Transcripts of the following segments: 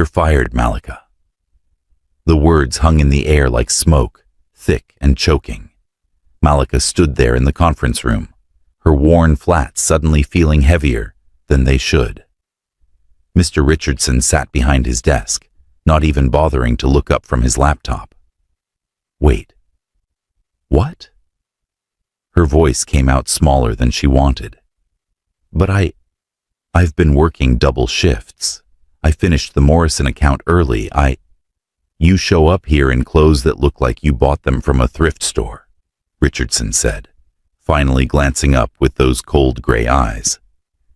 "You're fired, Malika." The words hung in the air like smoke, thick and choking. Malika stood there in the conference room, her worn flats suddenly feeling heavier than they should. Mr. Richardson sat behind his desk, not even bothering to look up from his laptop. "Wait. What?" Her voice came out smaller than she wanted. "But I've been working double shifts. I finished the Morrison account early. You show up here in clothes that look like you bought them from a thrift store," Richardson said, finally glancing up with those cold gray eyes.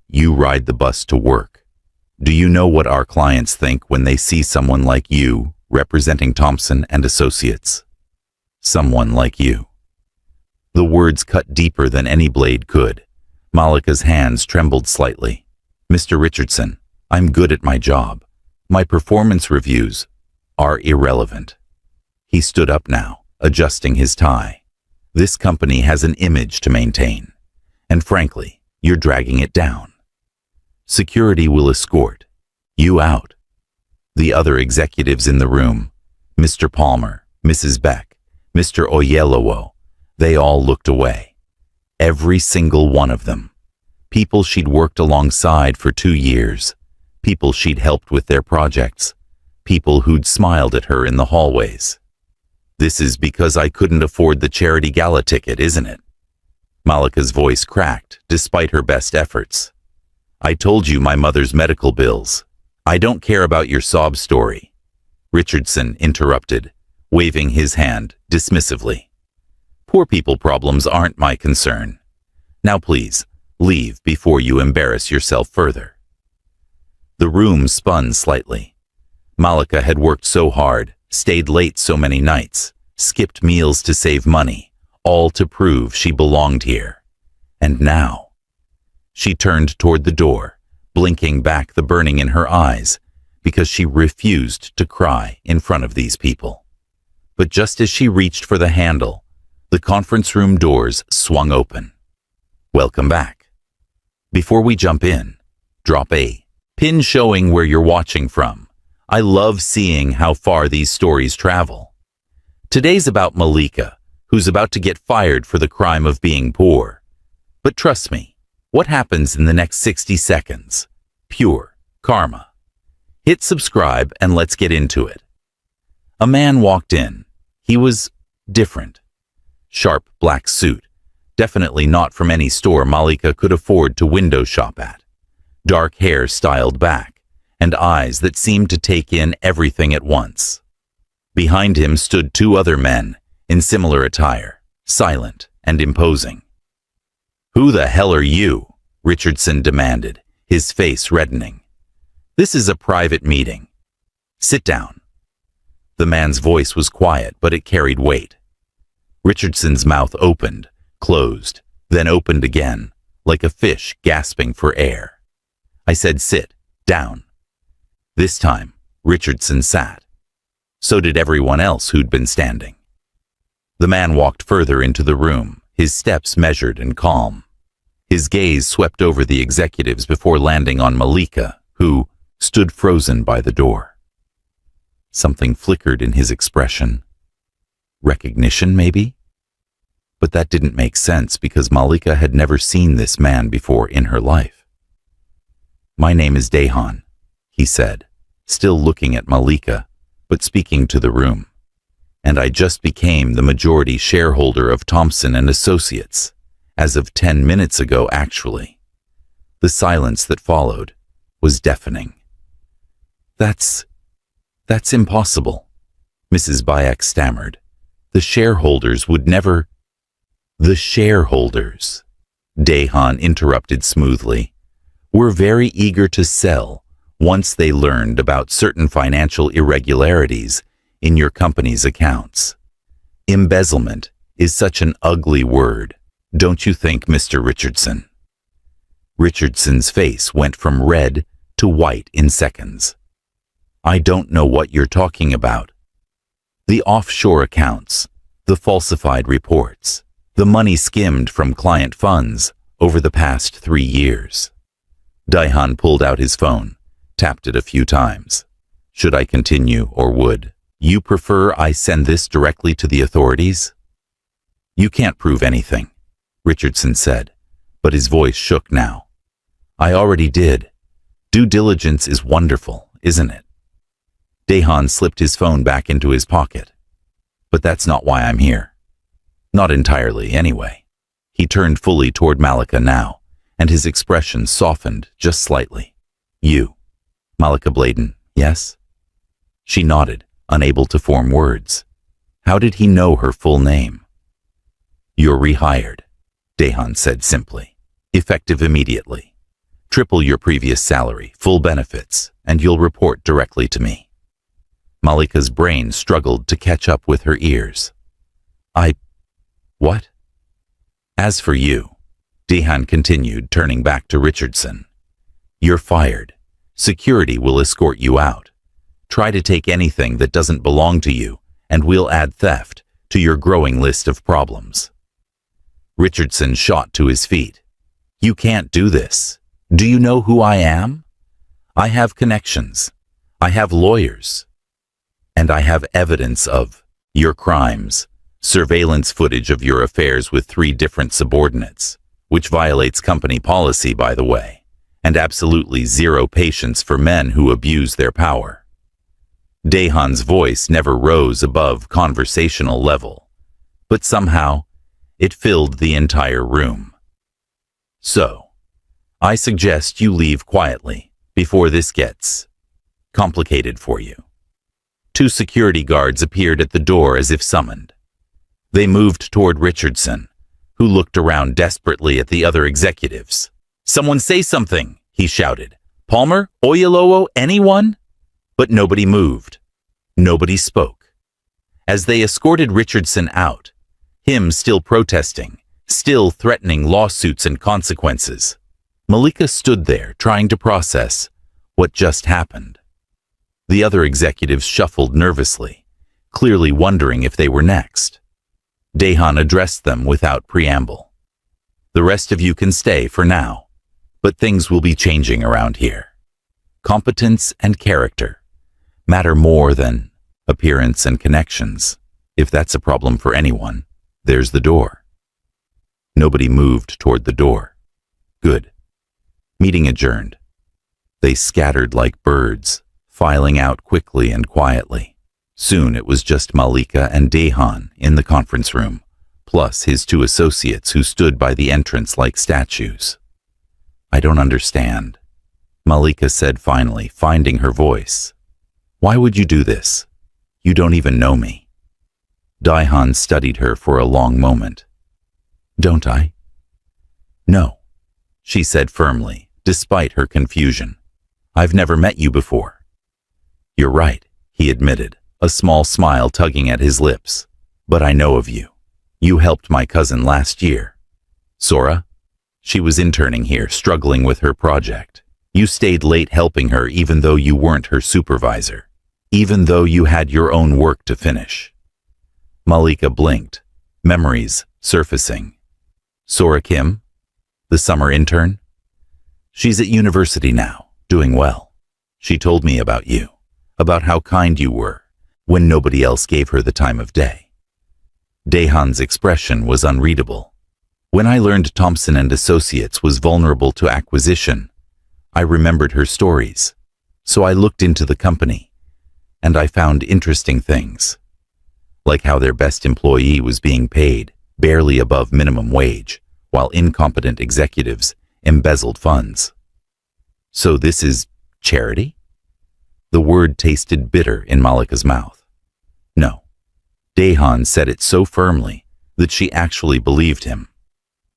"You ride the bus to work. Do you know what our clients think when they see someone like you representing Thompson and Associates? Someone like you." The words cut deeper than any blade could. Malika's hands trembled slightly. "Mr. Richardson, I'm good at my job. My performance reviews are irrelevant." He stood up now, adjusting his tie. "This company has an image to maintain, and frankly, you're dragging it down. Security will escort you out." The other executives in the room, Mr. Palmer, Mrs. Beck, Mr. Oyelowo, they all looked away. Every single one of them. People she'd worked alongside for 2 years, people she'd helped with their projects, people who'd smiled at her in the hallways. "This is because I couldn't afford the charity gala ticket, isn't it?" Malika's voice cracked, despite her best efforts. "I told you my mother's medical bills. I don't care about your sob story," Richardson interrupted, waving his hand dismissively. "Poor people problems aren't my concern. Now please, leave before you embarrass yourself further." The room spun slightly. Malika had worked so hard, stayed late so many nights, skipped meals to save money, all to prove she belonged here. And now, she turned toward the door, blinking back the burning in her eyes, because she refused to cry in front of these people. But just as she reached for the handle, the conference room doors swung open. "Welcome back. Before we jump in, drop a pin showing where you're watching from. I love seeing how far these stories travel. Today's about Malika, who's about to get fired for the crime of being poor. But trust me, what happens in the next 60 seconds? Pure karma. Hit subscribe and let's get into it." A man walked in. He was different. Sharp black suit, definitely not from any store Malika could afford to window shop at. Dark hair styled back, and eyes that seemed to take in everything at once. Behind him stood 2 other men in similar attire, silent and imposing. "Who the hell are you?" Richardson demanded, his face reddening. "This is a private meeting. Sit down." The man's voice was quiet, but it carried weight. Richardson's mouth opened, closed, then opened again, like a fish gasping for air. "I said sit down." This time, Richardson sat. So did everyone else who'd been standing. The man walked further into the room, his steps measured and calm. His gaze swept over the executives before landing on Malika, who stood frozen by the door. Something flickered in his expression. Recognition, maybe? But that didn't make sense because Malika had never seen this man before in her life. "My name is Dehan," he said, still looking at Malika, but speaking to the room. "And I just became the majority shareholder of Thompson and Associates, as of 10 minutes ago, actually." The silence that followed was deafening. That's impossible," Mrs. Bayek stammered. "The shareholders would never—" "The shareholders," Dehan interrupted smoothly, "were very eager to sell once they learned about certain financial irregularities in your company's accounts. Embezzlement is such an ugly word, don't you think, Mr. Richardson?" Richardson's face went from red to white in seconds. "I don't know what you're talking about. The offshore accounts, the falsified reports, the money skimmed from client funds over the past 3 years. Dehan pulled out his phone, tapped it a few times. Should I continue, or would you prefer I send this directly to the authorities? You can't prove anything, Richardson said, but his voice shook now. I already did. Due diligence is wonderful, isn't it? Dahan slipped his phone back into his pocket. But that's not why I'm here. Not entirely, anyway. He turned fully toward Malika now, and his expression softened just slightly. You, Malika Bladen, yes? She nodded, unable to form words. How did he know her full name? You're rehired, Dahan said simply. Effective immediately. Triple your previous salary, full benefits, and you'll report directly to me. Malika's brain struggled to catch up with her ears. What? As for you, Dahan continued, turning back to Richardson. You're fired. Security will escort you out. Try to take anything that doesn't belong to you, and we'll add theft to your growing list of problems. Richardson shot to his feet. You can't do this. Do you know who I am? I have connections. I have lawyers. And I have evidence of your crimes, surveillance footage of your affairs with 3 different subordinates, which violates company policy, by the way, and absolutely zero patience for men who abuse their power. Dahan's voice never rose above conversational level, but somehow it filled the entire room. So, I suggest you leave quietly before this gets complicated for you. 2 security guards appeared at the door as if summoned. They moved toward Richardson, who looked around desperately at the other executives. Someone say something, he shouted. Palmer, Oyolowo, anyone? But nobody moved. Nobody spoke. As they escorted Richardson out, him still protesting, still threatening lawsuits and consequences, Malika stood there trying to process what just happened. The other executives shuffled nervously, clearly wondering if they were next. Dahan addressed them without preamble. The rest of you can stay for now, but things will be changing around here. Competence and character matter more than appearance and connections. If that's a problem for anyone, there's the door. Nobody moved toward the door. Good. Meeting adjourned. They scattered like birds, filing out quickly and quietly. Soon it was just Malika and Dahan in the conference room, plus his 2 associates who stood by the entrance like statues. I don't understand, Malika said finally, finding her voice. Why would you do this? You don't even know me. Dahan studied her for a long moment. Don't I? No, she said firmly, despite her confusion. I've never met you before. You're right, he admitted, a small smile tugging at his lips. But I know of you. You helped my cousin last year. Sora? She was interning here, struggling with her project. You stayed late helping her even though you weren't her supervisor, even though you had your own work to finish. Malika blinked, memories surfacing. Sora Kim? The summer intern? She's at university now, doing well. She told me about you. About how kind you were when nobody else gave her the time of day. Dahan's expression was unreadable. When I learned Thompson and Associates was vulnerable to acquisition, I remembered her stories. So I looked into the company, and I found interesting things. Like how their best employee was being paid barely above minimum wage, while incompetent executives embezzled funds. So this is charity? The word tasted bitter in Malika's mouth. No. Dahan said it so firmly that she actually believed him.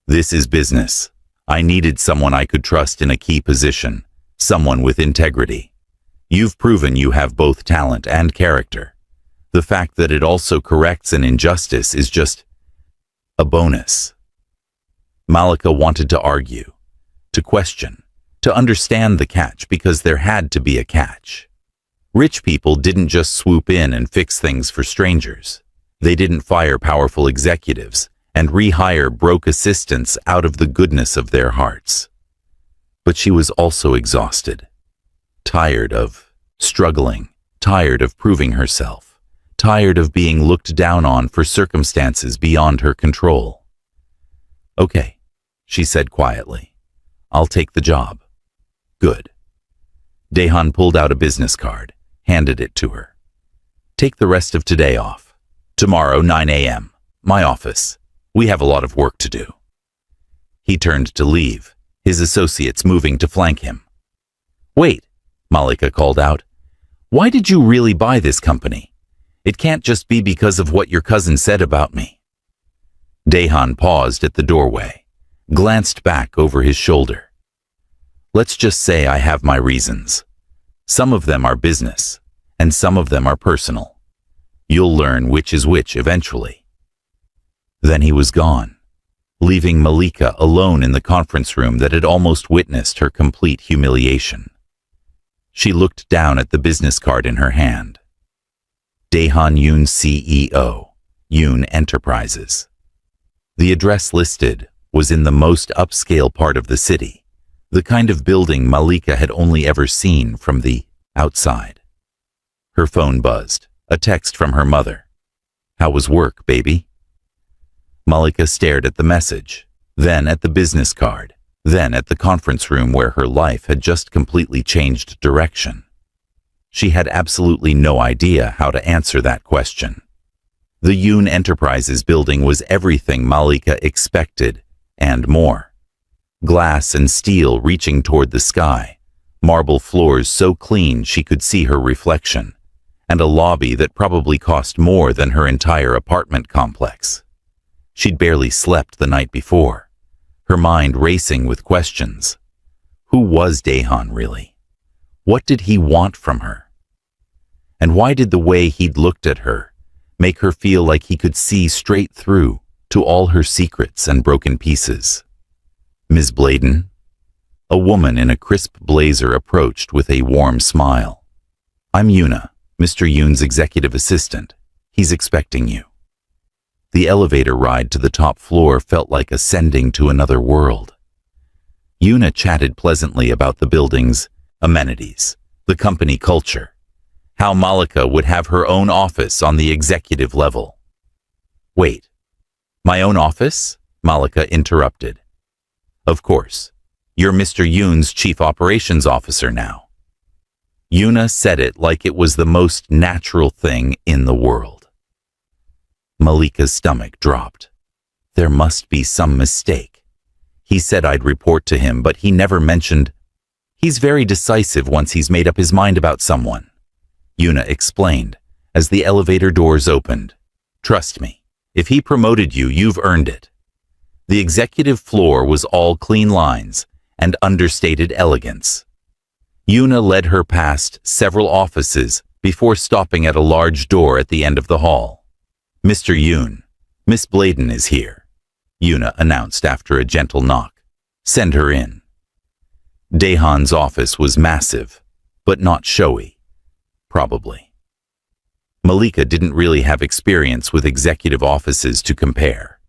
This is business. I needed someone I could trust in a key position, someone with integrity. You've proven you have both talent and character. The fact that it also corrects an injustice is just a bonus. Malika wanted to argue, to question, to understand the catch because there had to be a catch. Rich people didn't just swoop in and fix things for strangers. They didn't fire powerful executives and rehire broke assistants out of the goodness of their hearts. But she was also exhausted, tired of struggling tired of proving herself, tired of being looked down on for circumstances beyond her control. "Okay," she said quietly. "I'll take the job." "Good." Daehan pulled out a business card, handed it to her. "Take the rest of today off. Tomorrow, 9 a.m., my office. We have a lot of work to do." He turned to leave, his associates moving to flank him. "Wait," Malika called out. "Why did you really buy this company? It can't just be because of what your cousin said about me." Daehan paused at the doorway, glanced back over his shoulder. "Let's just say I have my reasons. Some of them are business, and some of them are personal. You'll learn which is which eventually." Then he was gone, leaving Malika alone in the conference room that had almost witnessed her complete humiliation. She looked down at the business card in her hand. Daehan Yoon, CEO, Yoon Enterprises. The address listed was in the most upscale part of the city, the kind of building Malika had only ever seen from the outside. Her phone buzzed, a text from her mother. "How was work, baby?" Malika stared at the message, then at the business card, then at the conference room where her life had just completely changed direction. She had absolutely no idea how to answer that question. The Yoon Enterprises building was everything Malika expected and more. Glass and steel reaching toward the sky, marble floors so clean she could see her reflection, and a lobby that probably cost more than her entire apartment complex. She'd barely slept the night before, her mind racing with questions. Who was Daehan really? What did he want from her? And why did the way he'd looked at her make her feel like he could see straight through to all her secrets and broken pieces? "Ms. Bladen?" A woman in a crisp blazer approached with a warm smile. "I'm Yuna, Mr. Yoon's executive assistant. He's expecting you." The elevator ride to the top floor felt like ascending to another world. Yuna chatted pleasantly about the building's amenities, the company culture, how Malika would have her own office on the executive level. "Wait, my own office?" Malika interrupted. "Of course. You're Mr. Yoon's chief operations officer now." Yuna said it like it was the most natural thing in the world. Malika's stomach dropped. There must be some mistake. He said I'd report to him, but he never mentioned. He's very decisive once he's made up his mind about someone, Yuna explained as the elevator doors opened. "Trust me, if he promoted you, you've earned it." The executive floor was all clean lines and understated elegance. Yuna led her past several offices before stopping at a large door at the end of the hall. "Mr. Yoon, Miss Bladen is here," Yuna announced after a gentle knock. "Send her in." Daehan's office was massive, but not showy. Probably. Malika didn't really have experience with executive offices to compare.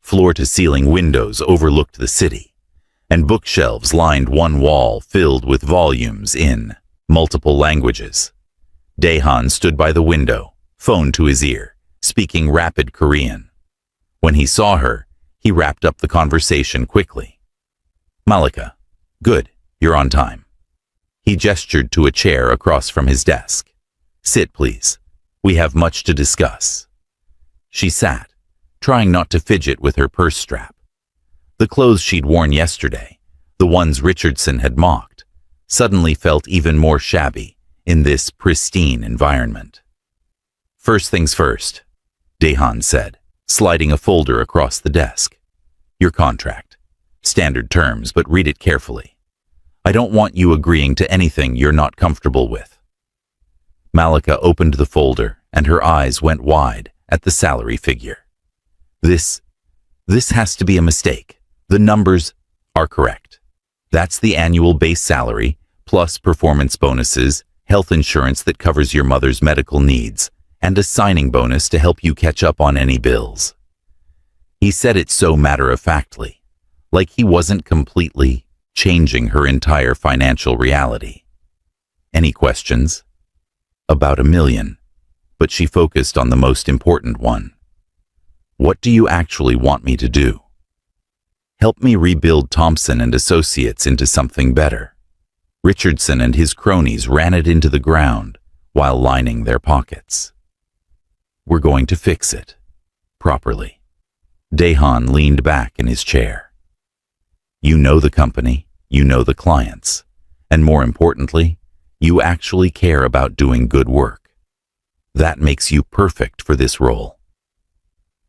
Floor-to-ceiling windows overlooked the city, and bookshelves lined one wall filled with volumes in multiple languages. Daehan stood by the window, phone to his ear, speaking rapid Korean. When he saw her, he wrapped up the conversation quickly. "Malika, good, you're on time." He gestured to a chair across from his desk. "Sit, please. We have much to discuss." She sat, trying not to fidget with her purse strap. The clothes she'd worn yesterday, the ones Richardson had mocked, suddenly felt even more shabby in this pristine environment. "First things first," Daehan said, sliding a folder across the desk. "Your contract. Standard terms, but read it carefully. I don't want you agreeing to anything you're not comfortable with." Malika opened the folder, and her eyes went wide at the salary figure. This has to be a mistake. The numbers are correct. That's the annual base salary, plus performance bonuses, health insurance that covers your mother's medical needs, and a signing bonus to help you catch up on any bills. He said it so matter-of-factly, like he wasn't completely changing her entire financial reality. "Any questions?" About 1 million, but she focused on the most important one. What do you actually want me to do? Help me rebuild Thompson and Associates into something better. Richardson and his cronies ran it into the ground while lining their pockets. We're going to fix it. Properly. Dahan leaned back in his chair. You know the company, you know the clients, and more importantly, you actually care about doing good work. That makes you perfect for this role.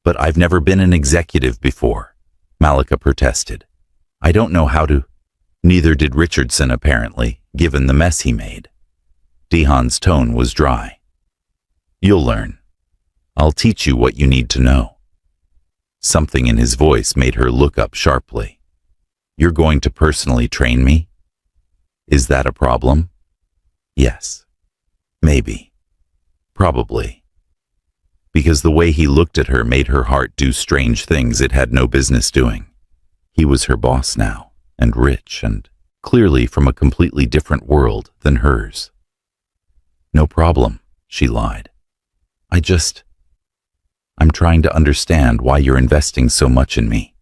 But I've never been an executive before, Malika protested. I don't know how to. Neither did Richardson, apparently, given the mess he made. Dahan's tone was dry. You'll learn. I'll teach you what you need to know. Something in his voice made her look up sharply. You're going to personally train me? Is that a problem? Yes. Maybe. Probably. Because the way he looked at her made her heart do strange things it had no business doing. He was her boss now, and rich, and clearly from a completely different world than hers. No problem, she lied. I'm trying to understand why you're investing so much in me.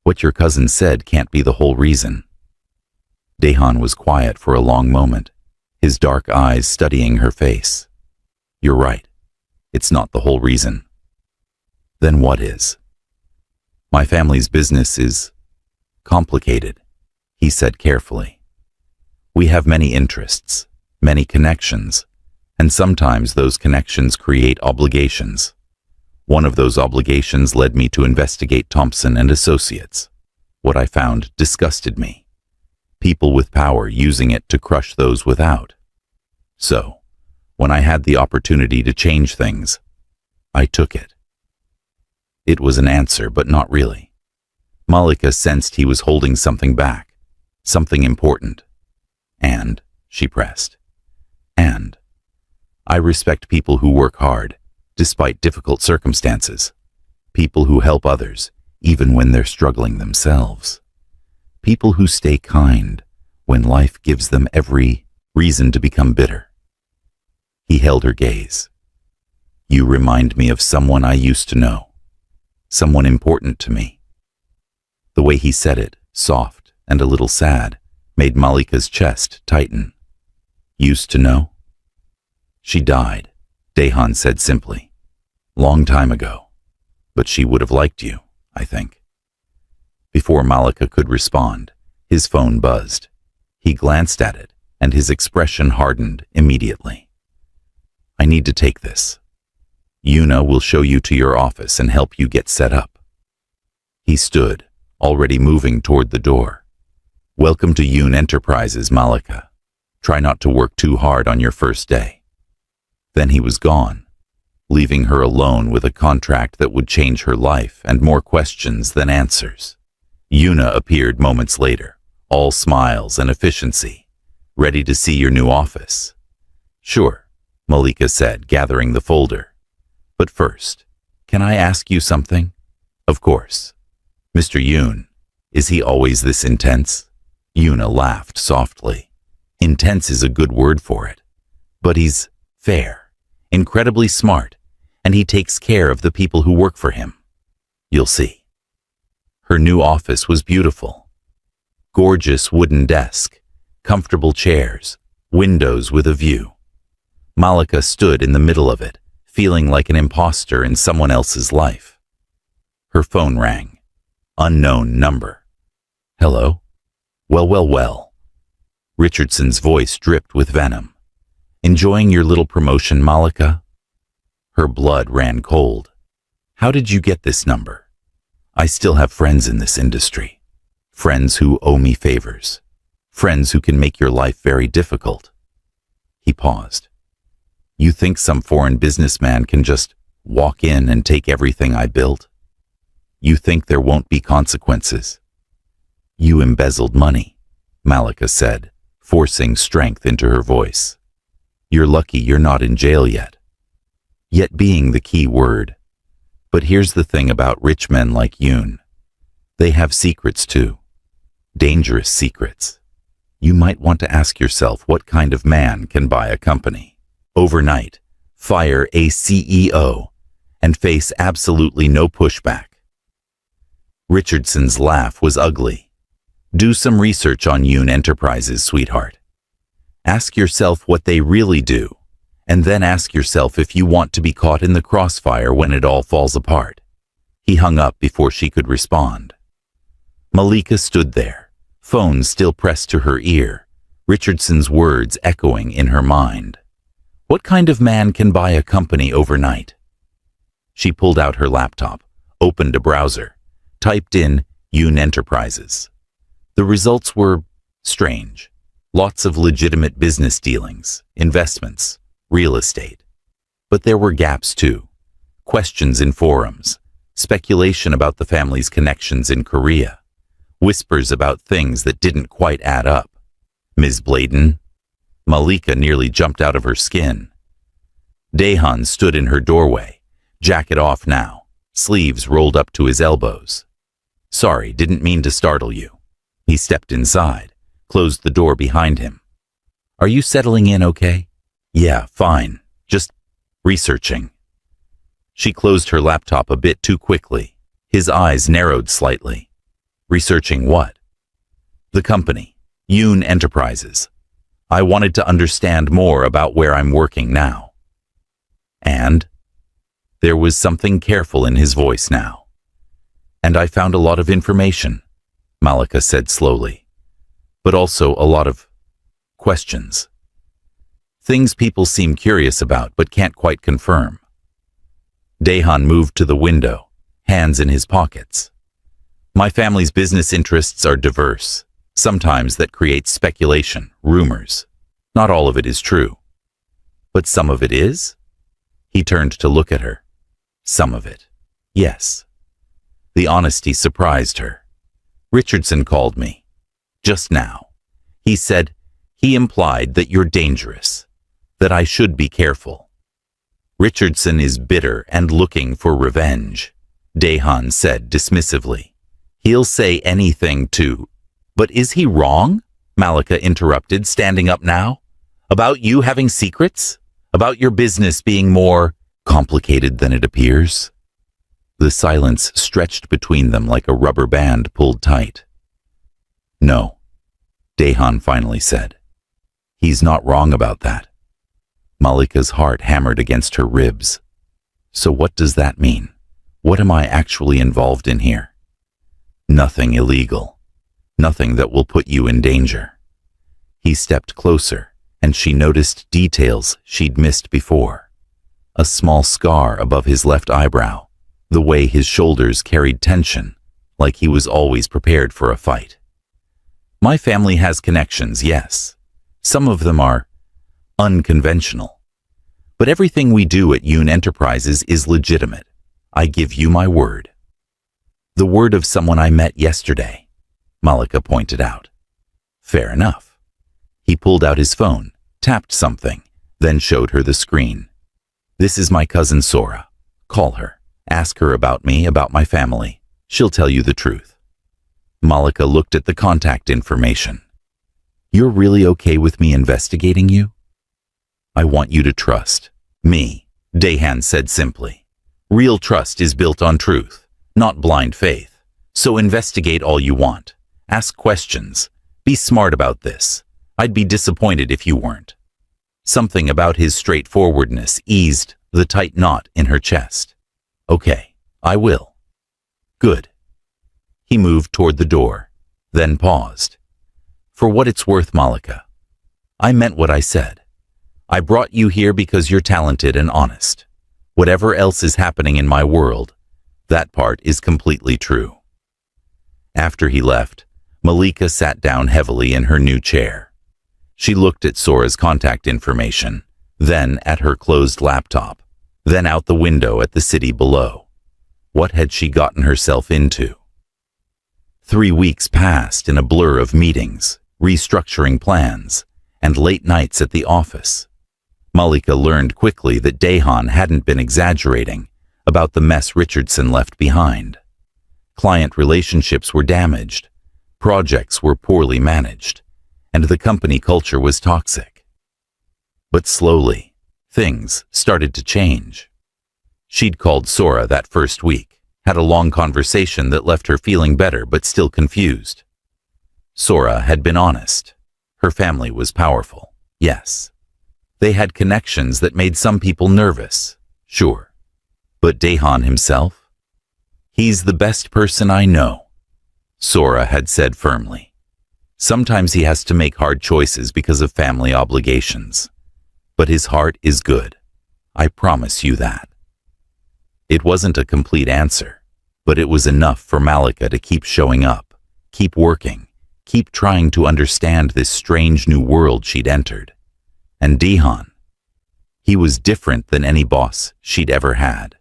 What your cousin said can't be the whole reason. Dahan was quiet for a long moment, his dark eyes studying her face. You're right. It's not the whole reason. Then what is? My family's business is complicated, he said carefully. We have many interests, many connections, and sometimes those connections create obligations. One of those obligations led me to investigate Thompson and Associates. What I found disgusted me. People with power using it to crush those without. So, when I had the opportunity to change things, I took it. It was an answer, but not really. Malika sensed he was holding something back, something important. And, she pressed, and I respect people who work hard, despite difficult circumstances. People who help others, even when they're struggling themselves. People who stay kind when life gives them every reason to become bitter. He held her gaze. You remind me of someone I used to know. Someone important to me. The way he said it, soft and a little sad, made Malika's chest tighten. Used to know? She died, Dahan said simply. Long time ago. But she would have liked you, I think. Before Malika could respond, his phone buzzed. He glanced at it, and his expression hardened immediately. I need to take this. Yuna will show you to your office and help you get set up. He stood, already moving toward the door. Welcome to Yoon Enterprises, Malika. Try not to work too hard on your first day. Then he was gone, leaving her alone with a contract that would change her life and more questions than answers. Yuna appeared moments later, all smiles and efficiency, ready to see your new office. Sure, Malika said, gathering the folder. But first, can I ask you something? Of course. Mr. Yoon, is he always this intense? Yuna laughed softly. Intense is a good word for it. But he's fair, incredibly smart, and he takes care of the people who work for him. You'll see. Her new office was beautiful. Gorgeous wooden desk, comfortable chairs, windows with a view. Malika stood in the middle of it, feeling like an imposter in someone else's life. Her phone rang. Unknown number. Hello? Well. Richardson's voice dripped with venom. Enjoying your little promotion, Malika? Her blood ran cold. How did you get this number? I still have friends in this industry. Friends who owe me favors. Friends who can make your life very difficult. He paused. You think some foreign businessman can just walk in and take everything I built? You think there won't be consequences? You embezzled money, Malika said, forcing strength into her voice. You're lucky you're not in jail yet. Yet being the key word. But here's the thing about rich men like Yoon. They have secrets too. Dangerous secrets. You might want to ask yourself what kind of man can buy a company. overnight, fire a CEO, and face absolutely no pushback. Richardson's laugh was ugly. Do some research on Yoon Enterprises, sweetheart. Ask yourself what they really do, and then ask yourself if you want to be caught in the crossfire when it all falls apart. He hung up before she could respond. Malika stood there, phone still pressed to her ear, Richardson's words echoing in her mind. What kind of man can buy a company overnight? She pulled out her laptop, opened a browser, typed in Yoon Enterprises. The results were strange. Lots of legitimate business dealings, investments, real estate. But there were gaps too. Questions in forums, speculation about the family's connections in Korea, whispers about things that didn't quite add up. Ms. Bladen? Malika nearly jumped out of her skin. Daehan stood in her doorway, jacket off now, sleeves rolled up to his elbows. Sorry, didn't mean to startle you. He stepped inside, closed the door behind him. Are you settling in okay? Yeah, fine. Just researching. She closed her laptop a bit too quickly. His eyes narrowed slightly. Researching what? The company, Yoon Enterprises. I wanted to understand more about where I'm working now. And? There was something careful in his voice now. And I found a lot of information, Malika said slowly, but also a lot of questions. Things people seem curious about but can't quite confirm. Daehan moved to the window, hands in his pockets. My family's business interests are diverse. Sometimes that creates speculation, rumors. Not all of it is true. But some of it is? He turned to look at her. Some of it. Yes. The honesty surprised her. Richardson called me. Just now. He said, he implied that you're dangerous. That I should be careful. Richardson is bitter and looking for revenge, Daehan said dismissively. He'll say anything to... But is he wrong? Malika interrupted, standing up now. About you having secrets? About your business being more complicated than it appears? The silence stretched between them like a rubber band pulled tight. No, Daehan finally said. He's not wrong about that. Malika's heart hammered against her ribs. So what does that mean? What am I actually involved in here? Nothing illegal. Nothing that will put you in danger. He stepped closer, and she noticed details she'd missed before. A small scar above his left eyebrow, the way his shoulders carried tension, like he was always prepared for a fight. My family has connections, yes. Some of them are unconventional. But everything we do at Yoon Enterprises is legitimate. I give you my word. The word of someone I met yesterday, Malika pointed out. Fair enough. He pulled out his phone, tapped something, then showed her the screen. This is my cousin Sora. Call her. Ask her about me, about my family. She'll tell you the truth. Malika looked at the contact information. You're really okay with me investigating you? I want you to trust me, Daehan said simply. Real trust is built on truth, not blind faith. So investigate all you want. Ask questions. Be smart about this. I'd be disappointed if you weren't. Something about his straightforwardness eased the tight knot in her chest. Okay, I will. Good. He moved toward the door, then paused. For what it's worth, Malika, I meant what I said. I brought you here because you're talented and honest. Whatever else is happening in my world, that part is completely true. After he left, Malika sat down heavily in her new chair. She looked at Sora's contact information, then at her closed laptop, then out the window at the city below. What had she gotten herself into? 3 weeks passed in a blur of meetings, restructuring plans, and late nights at the office. Malika learned quickly that Daehan hadn't been exaggerating about the mess Richardson left behind. Client relationships were damaged, projects were poorly managed, and the company culture was toxic. But slowly, things started to change. She'd called Sora that first week, had a long conversation that left her feeling better but still confused. Sora had been honest. Her family was powerful, yes. They had connections that made some people nervous, sure. But Dahan himself? He's the best person I know, Sora had said firmly. Sometimes he has to make hard choices because of family obligations. But his heart is good. I promise you that. It wasn't a complete answer, but it was enough for Malika to keep showing up, keep working, keep trying to understand this strange new world she'd entered. And Dahan, he was different than any boss she'd ever had.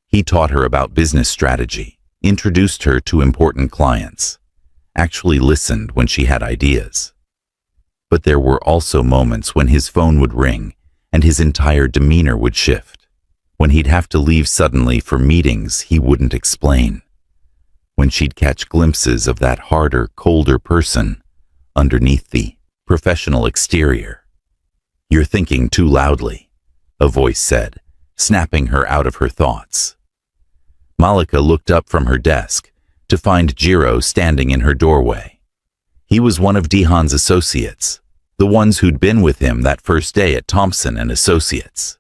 He taught her about business strategy, introduced her to important clients, actually listened when she had ideas. But there were also moments when his phone would ring and his entire demeanor would shift, when he'd have to leave suddenly for meetings he wouldn't explain, when she'd catch glimpses of that harder, colder person underneath the professional exterior. "You're thinking too loudly," a voice said, snapping her out of her thoughts. Malika looked up from her desk to find Jiro standing in her doorway. He was one of Dahan's associates, the ones who'd been with him that first day at Thompson and Associates.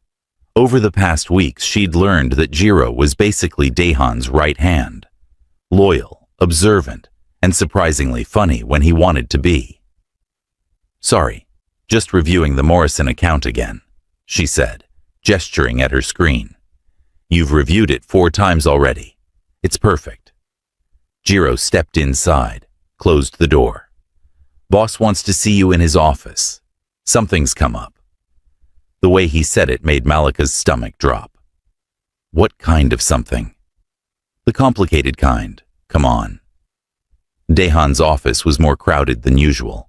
Over the past weeks, she'd learned that Jiro was basically Dahan's right hand, loyal, observant, and surprisingly funny when he wanted to be. "Sorry, just reviewing the Morrison account again," she said, gesturing at her screen. "You've reviewed it 4 times already. It's perfect." Jiro stepped inside, closed the door. "Boss wants to see you in his office. Something's come up." The way he said it made Malika's stomach drop. What kind of something? The complicated kind, come on. Dahan's office was more crowded than usual.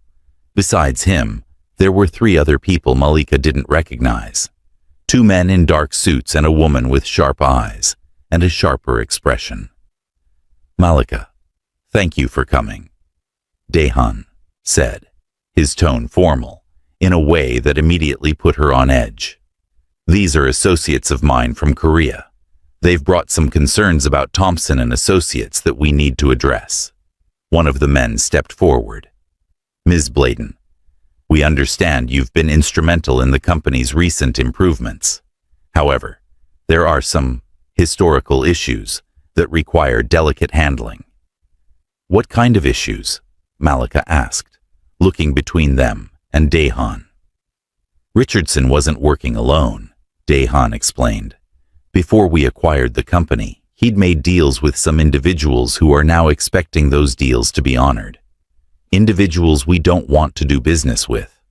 Besides him, there were 3 other people Malika didn't recognize. 2 men in dark suits and a woman with sharp eyes and a sharper expression. "Malika, thank you for coming," Dahan said, his tone formal, in a way that immediately put her on edge. "These are associates of mine from Korea. They've brought some concerns about Thompson and Associates that we need to address." One of the men stepped forward. "Ms. Bladen, we understand you've been instrumental in the company's recent improvements. However, there are some historical issues that require delicate handling." "What kind of issues?" Malika asked, looking between them and Dahan. "Richardson wasn't working alone," Dahan explained. "Before we acquired the company, he'd made deals with some individuals who are now expecting those deals to be honored. Individuals we don't want to do business with."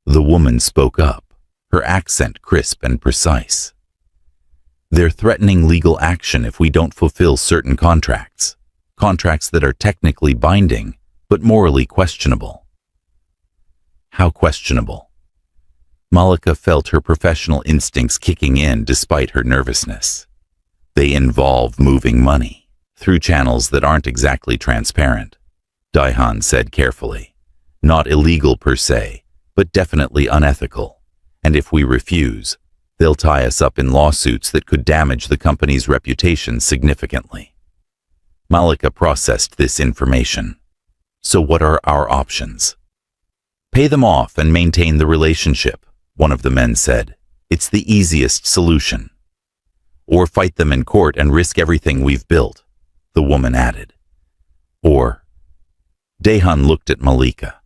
The woman spoke up, her accent crisp and precise. "They're threatening legal action if we don't fulfill certain contracts that are technically binding, but morally questionable." How questionable? Malika felt her professional instincts kicking in despite her nervousness. "They involve moving money through channels that aren't exactly transparent," Dahan said carefully. "Not illegal per se, but definitely unethical. And if we refuse, they'll tie us up in lawsuits that could damage the company's reputation significantly." Malika processed this information. "So what are our options?" "Pay them off and maintain the relationship," one of the men said. "It's the easiest solution." "Or fight them in court and risk everything we've built," the woman added. "Or..." Dahan looked at Malika.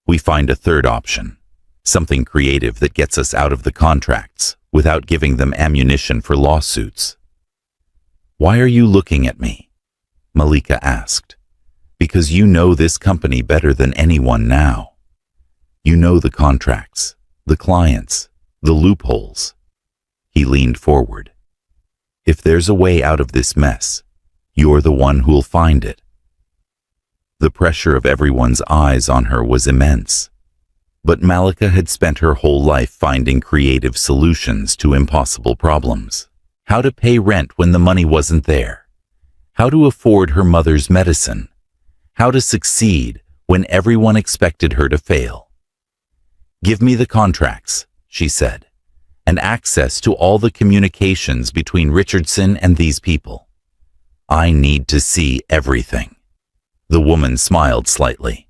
"We find a third option, something creative that gets us out of the contracts without giving them ammunition for lawsuits." "Why are you looking at me?" Malika asked. "Because you know this company better than anyone now. You know the contracts, the clients, the loopholes." He leaned forward. "If there's a way out of this mess, you're the one who'll find it." The pressure of everyone's eyes on her was immense. But Malika had spent her whole life finding creative solutions to impossible problems. How to pay rent when the money wasn't there. How to afford her mother's medicine. How to succeed when everyone expected her to fail. "Give me the contracts," she said, and access to all the communications between Richardson and these people. I need to see everything. The woman smiled slightly.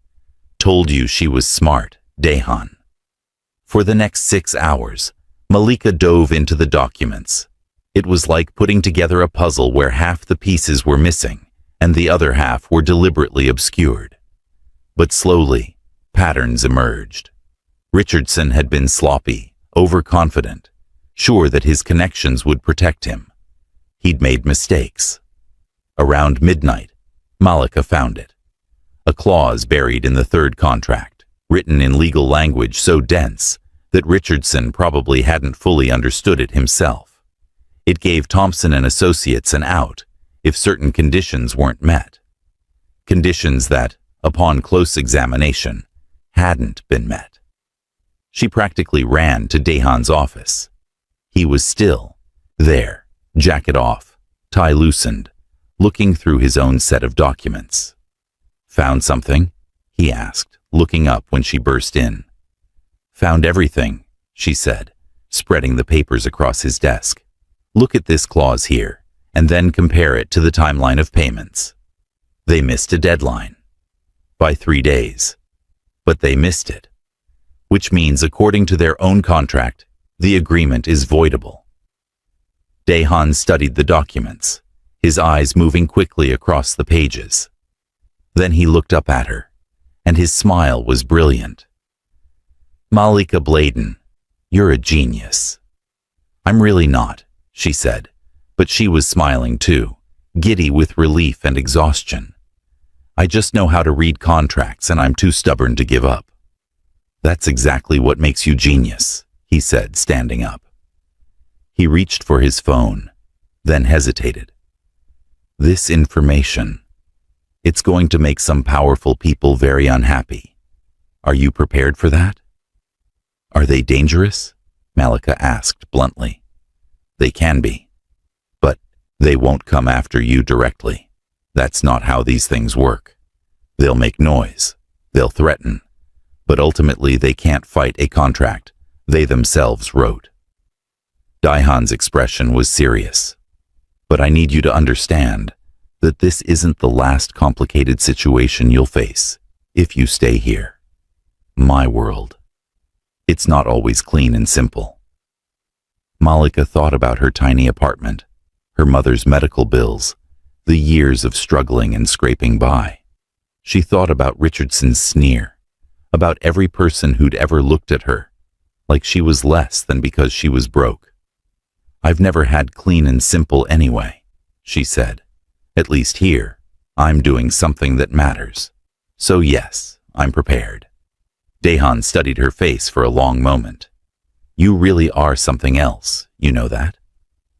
Told you she was smart, Dahan. For the next 6 hours, Malika dove into the documents. It was like putting together a puzzle where half the pieces were missing and the other half were deliberately obscured. But slowly, patterns emerged. Richardson had been sloppy, overconfident, sure that his connections would protect him. He'd made mistakes. Around midnight, Malika found it. A clause buried in the third contract, written in legal language so dense that Richardson probably hadn't fully understood it himself. It gave Thompson and Associates an out if certain conditions weren't met. Conditions that, upon close examination, hadn't been met. She practically ran to Dahan's office. He was still there, jacket off, tie loosened, looking through his own set of documents. "Found something?" he asked, looking up when she burst in. "Found everything," she said, spreading the papers across his desk. "Look at this clause here, and then compare it to the timeline of payments. They missed a deadline. By 3 days. But they missed it. Which means, according to their own contract, the agreement is voidable." Dahan studied the documents, his eyes moving quickly across the pages. Then he looked up at her, and his smile was brilliant. "Malika Bladen, you're a genius." "I'm really not," she said, but she was smiling too, giddy with relief and exhaustion. "I just know how to read contracts, and I'm too stubborn to give up." "That's exactly what makes you genius," he said, standing up. He reached for his phone, then hesitated. "This information, it's going to make some powerful people very unhappy. Are you prepared for that?" "Are they dangerous?" Malika asked bluntly. "They can be. But they won't come after you directly. That's not how these things work. They'll make noise. They'll threaten. But ultimately they can't fight a contract they themselves wrote." Dahan's expression was serious. "But I need you to understand that this isn't the last complicated situation you'll face if you stay here. My world. It's not always clean and simple." Malika thought about her tiny apartment, her mother's medical bills, the years of struggling and scraping by. She thought about Richardson's sneer, about every person who'd ever looked at her, like she was less than because she was broke. "I've never had clean and simple anyway," she said. "At least here, I'm doing something that matters. So yes, I'm prepared." Dahan studied her face for a long moment. "You really are something else, you know that?"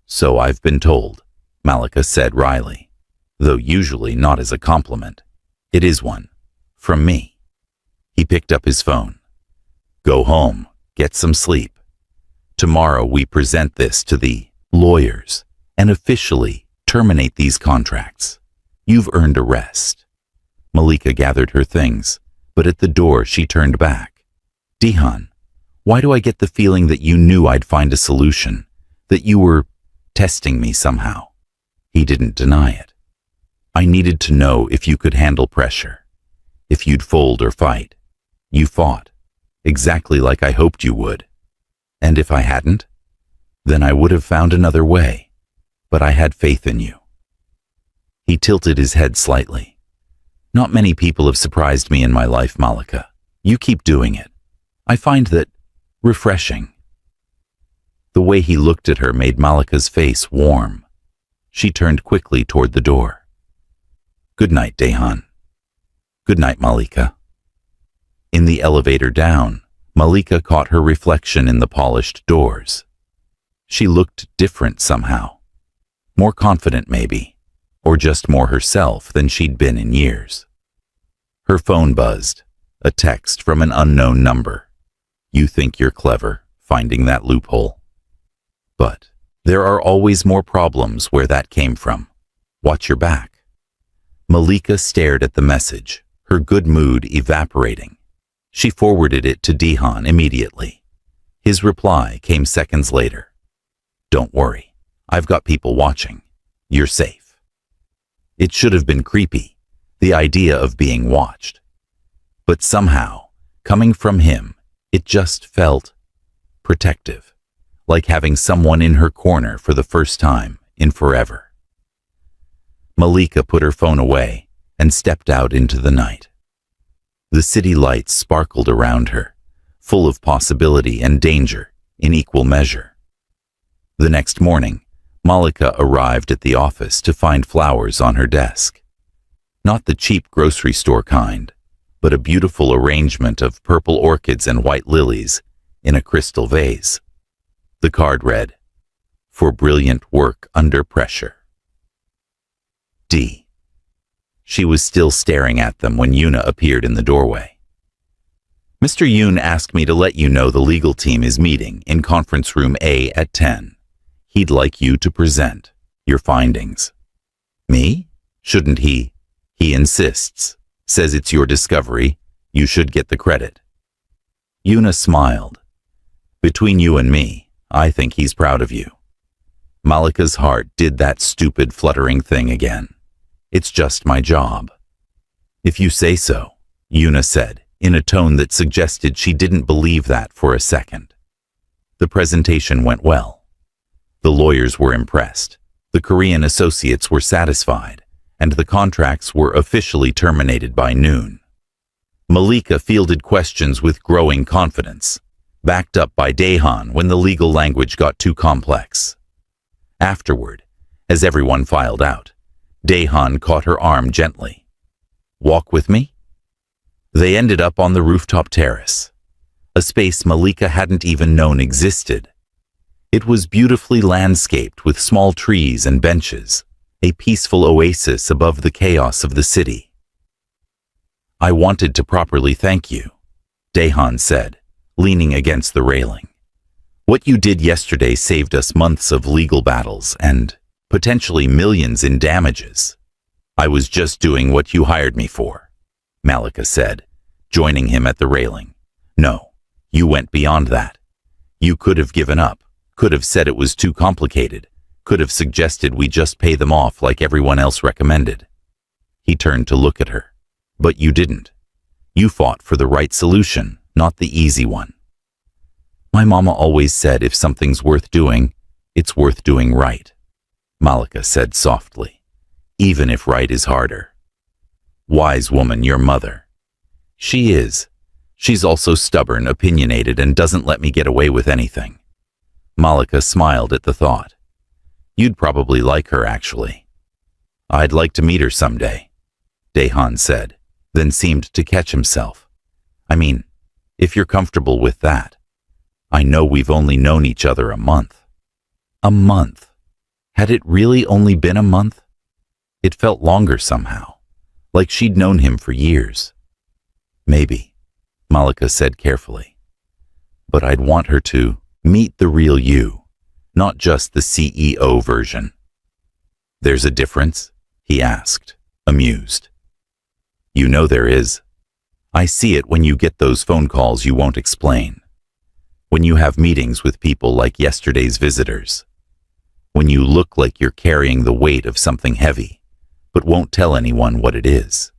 "So I've been told," Malika said wryly, though usually not as a compliment. "It is one. From me." He picked up his phone. "Go home, get some sleep. Tomorrow we present this to the lawyers and officially terminate these contracts. You've earned a rest." Malika gathered her things, but at the door she turned back. "Dahan, why do I get the feeling that you knew I'd find a solution, that you were testing me somehow?" He didn't deny it. "I needed to know if you could handle pressure, if you'd fold or fight. You fought, exactly like I hoped you would. And if I hadn't, then I would have found another way, but I had faith in you." He tilted his head slightly. "Not many people have surprised me in my life, Malika. You keep doing it. I find that refreshing." The way he looked at her made Malika's face warm. She turned quickly toward the door. "Good night, Dahan." "Good night, Malika." In the elevator down, Malika caught her reflection in the polished doors. She looked different somehow. More confident maybe, or just more herself than she'd been in years. Her phone buzzed, a text from an unknown number. "You think you're clever, finding that loophole. But there are always more problems where that came from. Watch your back." Malika stared at the message, her good mood evaporating. She forwarded it to Dahan immediately. His reply came seconds later. Don't worry, I've got people watching. You're safe. It should have been creepy, the idea of being watched. But somehow, coming from him, it just felt protective, like having someone in her corner for the first time in forever. Malika put her phone away and stepped out into the night. The city lights sparkled around her, full of possibility and danger in equal measure. The next morning, Malika arrived at the office to find flowers on her desk. Not the cheap grocery store kind, but a beautiful arrangement of purple orchids and white lilies in a crystal vase. The card read, "For brilliant work under pressure." D. She was still staring at them when Yuna appeared in the doorway. "Mr. Yoon asked me to let you know the legal team is meeting in conference room A at 10. He'd like you to present your findings." "Me? Shouldn't he? He insists. Says it's your discovery. You should get the credit." Yuna smiled. "Between you and me, I think he's proud of you." Malika's heart did that stupid fluttering thing again. "It's just my job." "If you say so," Yuna said, in a tone that suggested she didn't believe that for a second. The presentation went well. The lawyers were impressed, the Korean associates were satisfied, and the contracts were officially terminated by noon. Malika fielded questions with growing confidence, backed up by Daehan when the legal language got too complex. Afterward, as everyone filed out, Daehan caught her arm gently. "Walk with me?" They ended up on the rooftop terrace, a space Malika hadn't even known existed. It was beautifully landscaped with small trees and benches, a peaceful oasis above the chaos of the city. "I wanted to properly thank you," Daehan said, leaning against the railing. "What you did yesterday saved us months of legal battles and potentially millions in damages." "I was just doing what you hired me for," Malika said, joining him at the railing. "No, you went beyond that. You could have given up, could have said it was too complicated, could have suggested we just pay them off like everyone else recommended." He turned to look at her. "But you didn't. You fought for the right solution, not the easy one." "My mama always said if something's worth doing, it's worth doing right," Malika said softly, "even if right is harder." "Wise woman, your mother." "She is. She's also stubborn, opinionated, and doesn't let me get away with anything." Malika smiled at the thought. "You'd probably like her, actually." "I'd like to meet her someday," Daehan said, then seemed to catch himself. "I mean, if you're comfortable with that. I know we've only known each other a month." A month? Had it really only been a month? It felt longer somehow, like she'd known him for years. "Maybe," Malika said carefully. "But I'd want her to meet the real you, not just the CEO version." "There's a difference?" he asked, amused. "You know there is. I see it when you get those phone calls you won't explain. When you have meetings with people like yesterday's visitors. When you look like you're carrying the weight of something heavy, but won't tell anyone what it is."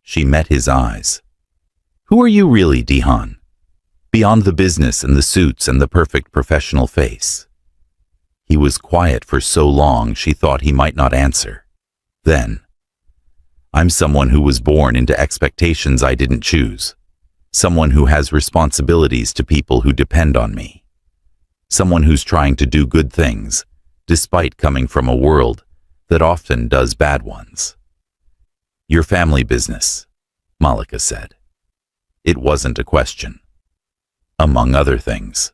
She met his eyes. "Who are you really, Daehan? Beyond the business and the suits and the perfect professional face." He was quiet for so long she thought he might not answer. Then, "I'm someone who was born into expectations I didn't choose. Someone who has responsibilities to people who depend on me. Someone who's trying to do good things, despite coming from a world that often does bad ones." "Your family business," Malika said. It wasn't a question. "Among other things."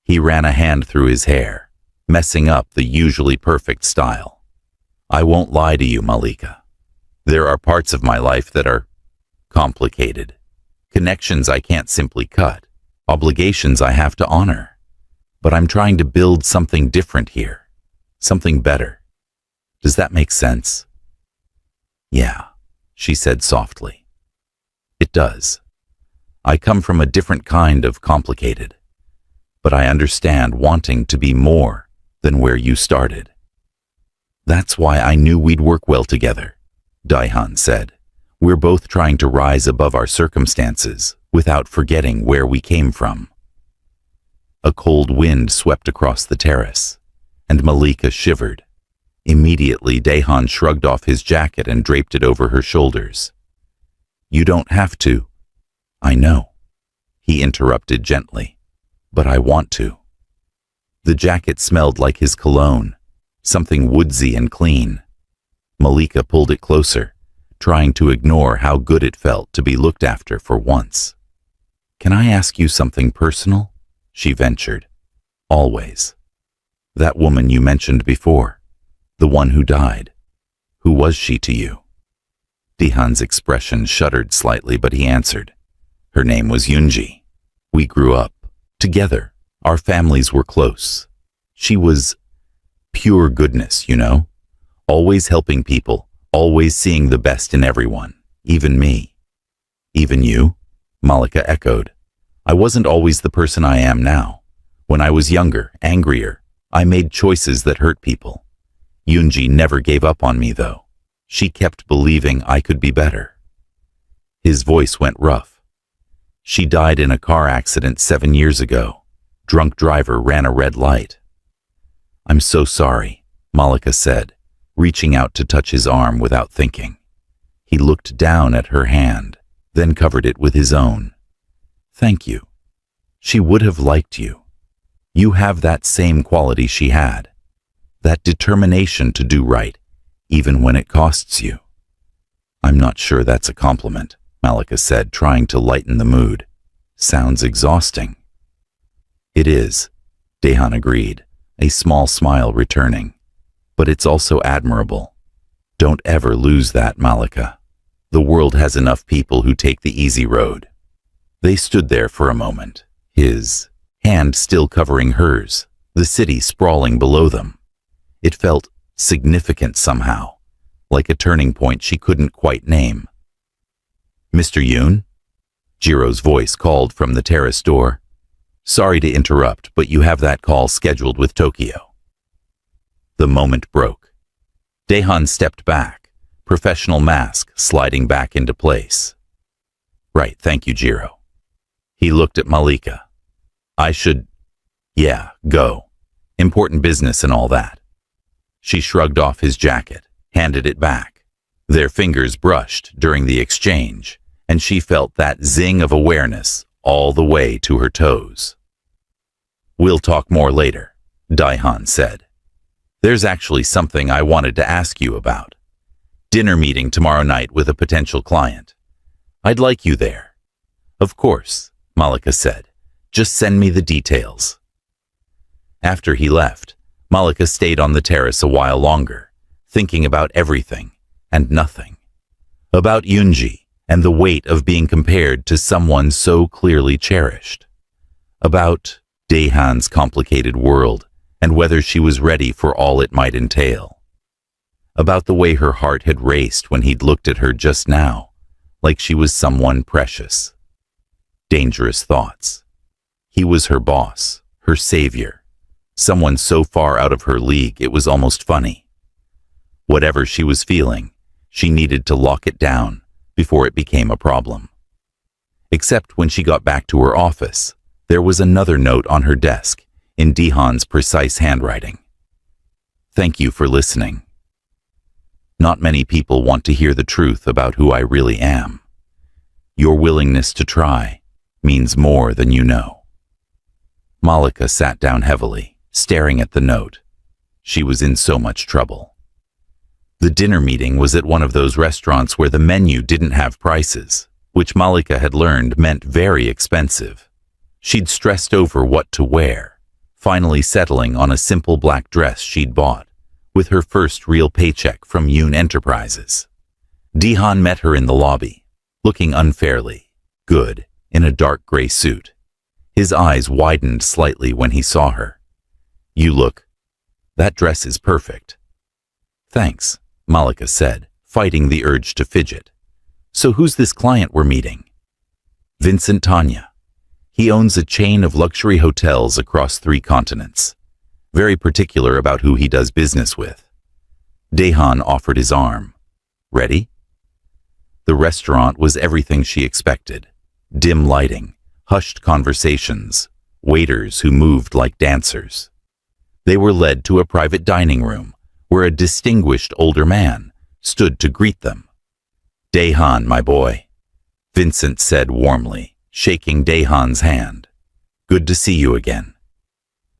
He ran a hand through his hair, messing up the usually perfect style. "I won't lie to you, Malika. There are parts of my life that are complicated. Connections I can't simply cut, obligations I have to honor. But I'm trying to build something different here, something better. Does that make sense?" "Yeah," she said softly. "It does. I come from a different kind of complicated, but I understand wanting to be more than where you started. That's why I knew we'd work well together, Daihan said. We're both trying to rise above our circumstances without forgetting where we came from. A cold wind swept across the terrace, and Malika shivered. Immediately, Daihan shrugged off his jacket and draped it over her shoulders. You don't have to. I know, he interrupted gently, but I want to. The jacket smelled like his cologne, something woodsy and clean. Malika pulled it closer, trying to ignore how good it felt to be looked after for once. Can I ask you something personal? She ventured. Always. That woman you mentioned before, the one who died, who was she to you? Daihan's expression shuddered slightly, but he answered. Her name was Yunji. We grew up together. Our families were close. She was pure goodness, you know? Always helping people, always seeing the best in everyone, even me. Even you? Malika echoed. I wasn't always the person I am now. When I was younger, angrier, I made choices that hurt people. Yunji never gave up on me, though. She kept believing I could be better. His voice went rough. She died in a car accident 7 years ago. Drunk driver ran a red light. I'm so sorry, Malika said, reaching out to touch his arm without thinking. He looked down at her hand, then covered it with his own. Thank you. She would have liked you. You have that same quality she had. That determination to do right, even when it costs you. I'm not sure that's a compliment, Malika said, trying to lighten the mood. Sounds exhausting. It is, Daihan agreed, a small smile returning. But it's also admirable. Don't ever lose that, Malika. The world has enough people who take the easy road. They stood there for a moment, his hand still covering hers, the city sprawling below them. It felt significant somehow, like a turning point she couldn't quite name. Mr. Yoon? Jiro's voice called from the terrace door. Sorry to interrupt, but you have that call scheduled with Tokyo. The moment broke. Daihan stepped back, professional mask sliding back into place. Right, thank you, Jiro. He looked at Malika. Yeah, go. Important business and all that. She shrugged off his jacket, handed it back. Their fingers brushed during the exchange, and she felt that zing of awareness all the way to her toes. We'll talk more later, Daihan said. There's actually something I wanted to ask you about. Dinner meeting tomorrow night with a potential client. I'd like you there. Of course, Malika said. Just send me the details. After he left, Malika stayed on the terrace a while longer, thinking about everything and nothing. About Yunji and the weight of being compared to someone so clearly cherished. About Daihan's complicated world and whether she was ready for all it might entail. About the way her heart had raced when he'd looked at her just now, like she was someone precious. Dangerous thoughts. He was her boss, her savior, someone so far out of her league it was almost funny. Whatever she was feeling, she needed to lock it down before it became a problem. Except when she got back to her office, there was another note on her desk in Daihan's precise handwriting. Thank you for listening. Not many people want to hear the truth about who I really am. Your willingness to try means more than you know. Malika sat down heavily, staring at the note. She was in so much trouble. The dinner meeting was at one of those restaurants where the menu didn't have prices, which Malika had learned meant very expensive. She'd stressed over what to wear, finally settling on a simple black dress she'd bought, with her first real paycheck from Yoon Enterprises. Daihan met her in the lobby, looking unfairly good in a dark gray suit. His eyes widened slightly when he saw her. That dress is perfect. Thanks, Malika said, fighting the urge to fidget. So who's this client we're meeting? Vincent Tanya. He owns a chain of luxury hotels across 3 continents. Very particular about who he does business with. Daehan offered his arm. Ready? The restaurant was everything she expected. Dim lighting, hushed conversations, waiters who moved like dancers. They were led to a private dining room where a distinguished older man stood to greet them. Daehan, my boy, Vincent said warmly, shaking Daehan's hand. Good to see you again.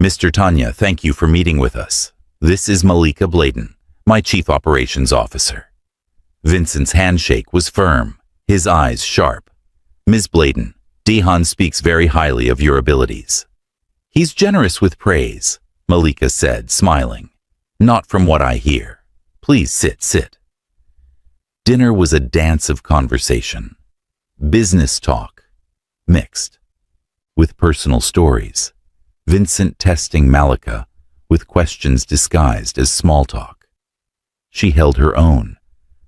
Mr. Tanya, thank you for meeting with us. This is Malika Bladen, my Chief Operations Officer. Vincent's handshake was firm, his eyes sharp. Ms. Bladen, Daehan speaks very highly of your abilities. He's generous with praise, Malika said, smiling. Not from what I hear. Please sit. Dinner was a dance of conversation. Business talk. Mixed. With personal stories. Vincent testing Malika with questions disguised as small talk. She held her own,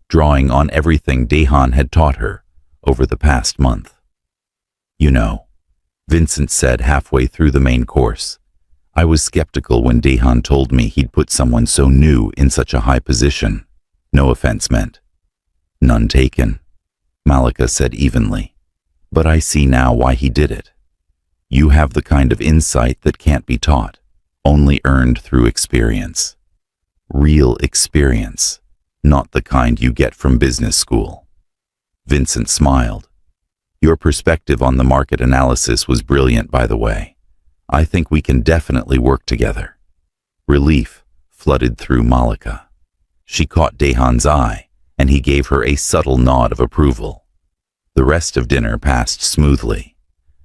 drawing on everything Daehan had taught her over the past month. You know, Vincent said halfway through the main course, I was skeptical when Daehan told me he'd put someone so new in such a high position. No offense meant. None taken, Malika said evenly. But I see now why he did it. You have the kind of insight that can't be taught, only earned through experience. Real experience, not the kind you get from business school. Vincent smiled. Your perspective on the market analysis was brilliant, by the way. I think we can definitely work together. Relief flooded through Malika. She caught Daehan's eye, and he gave her a subtle nod of approval. The rest of dinner passed smoothly.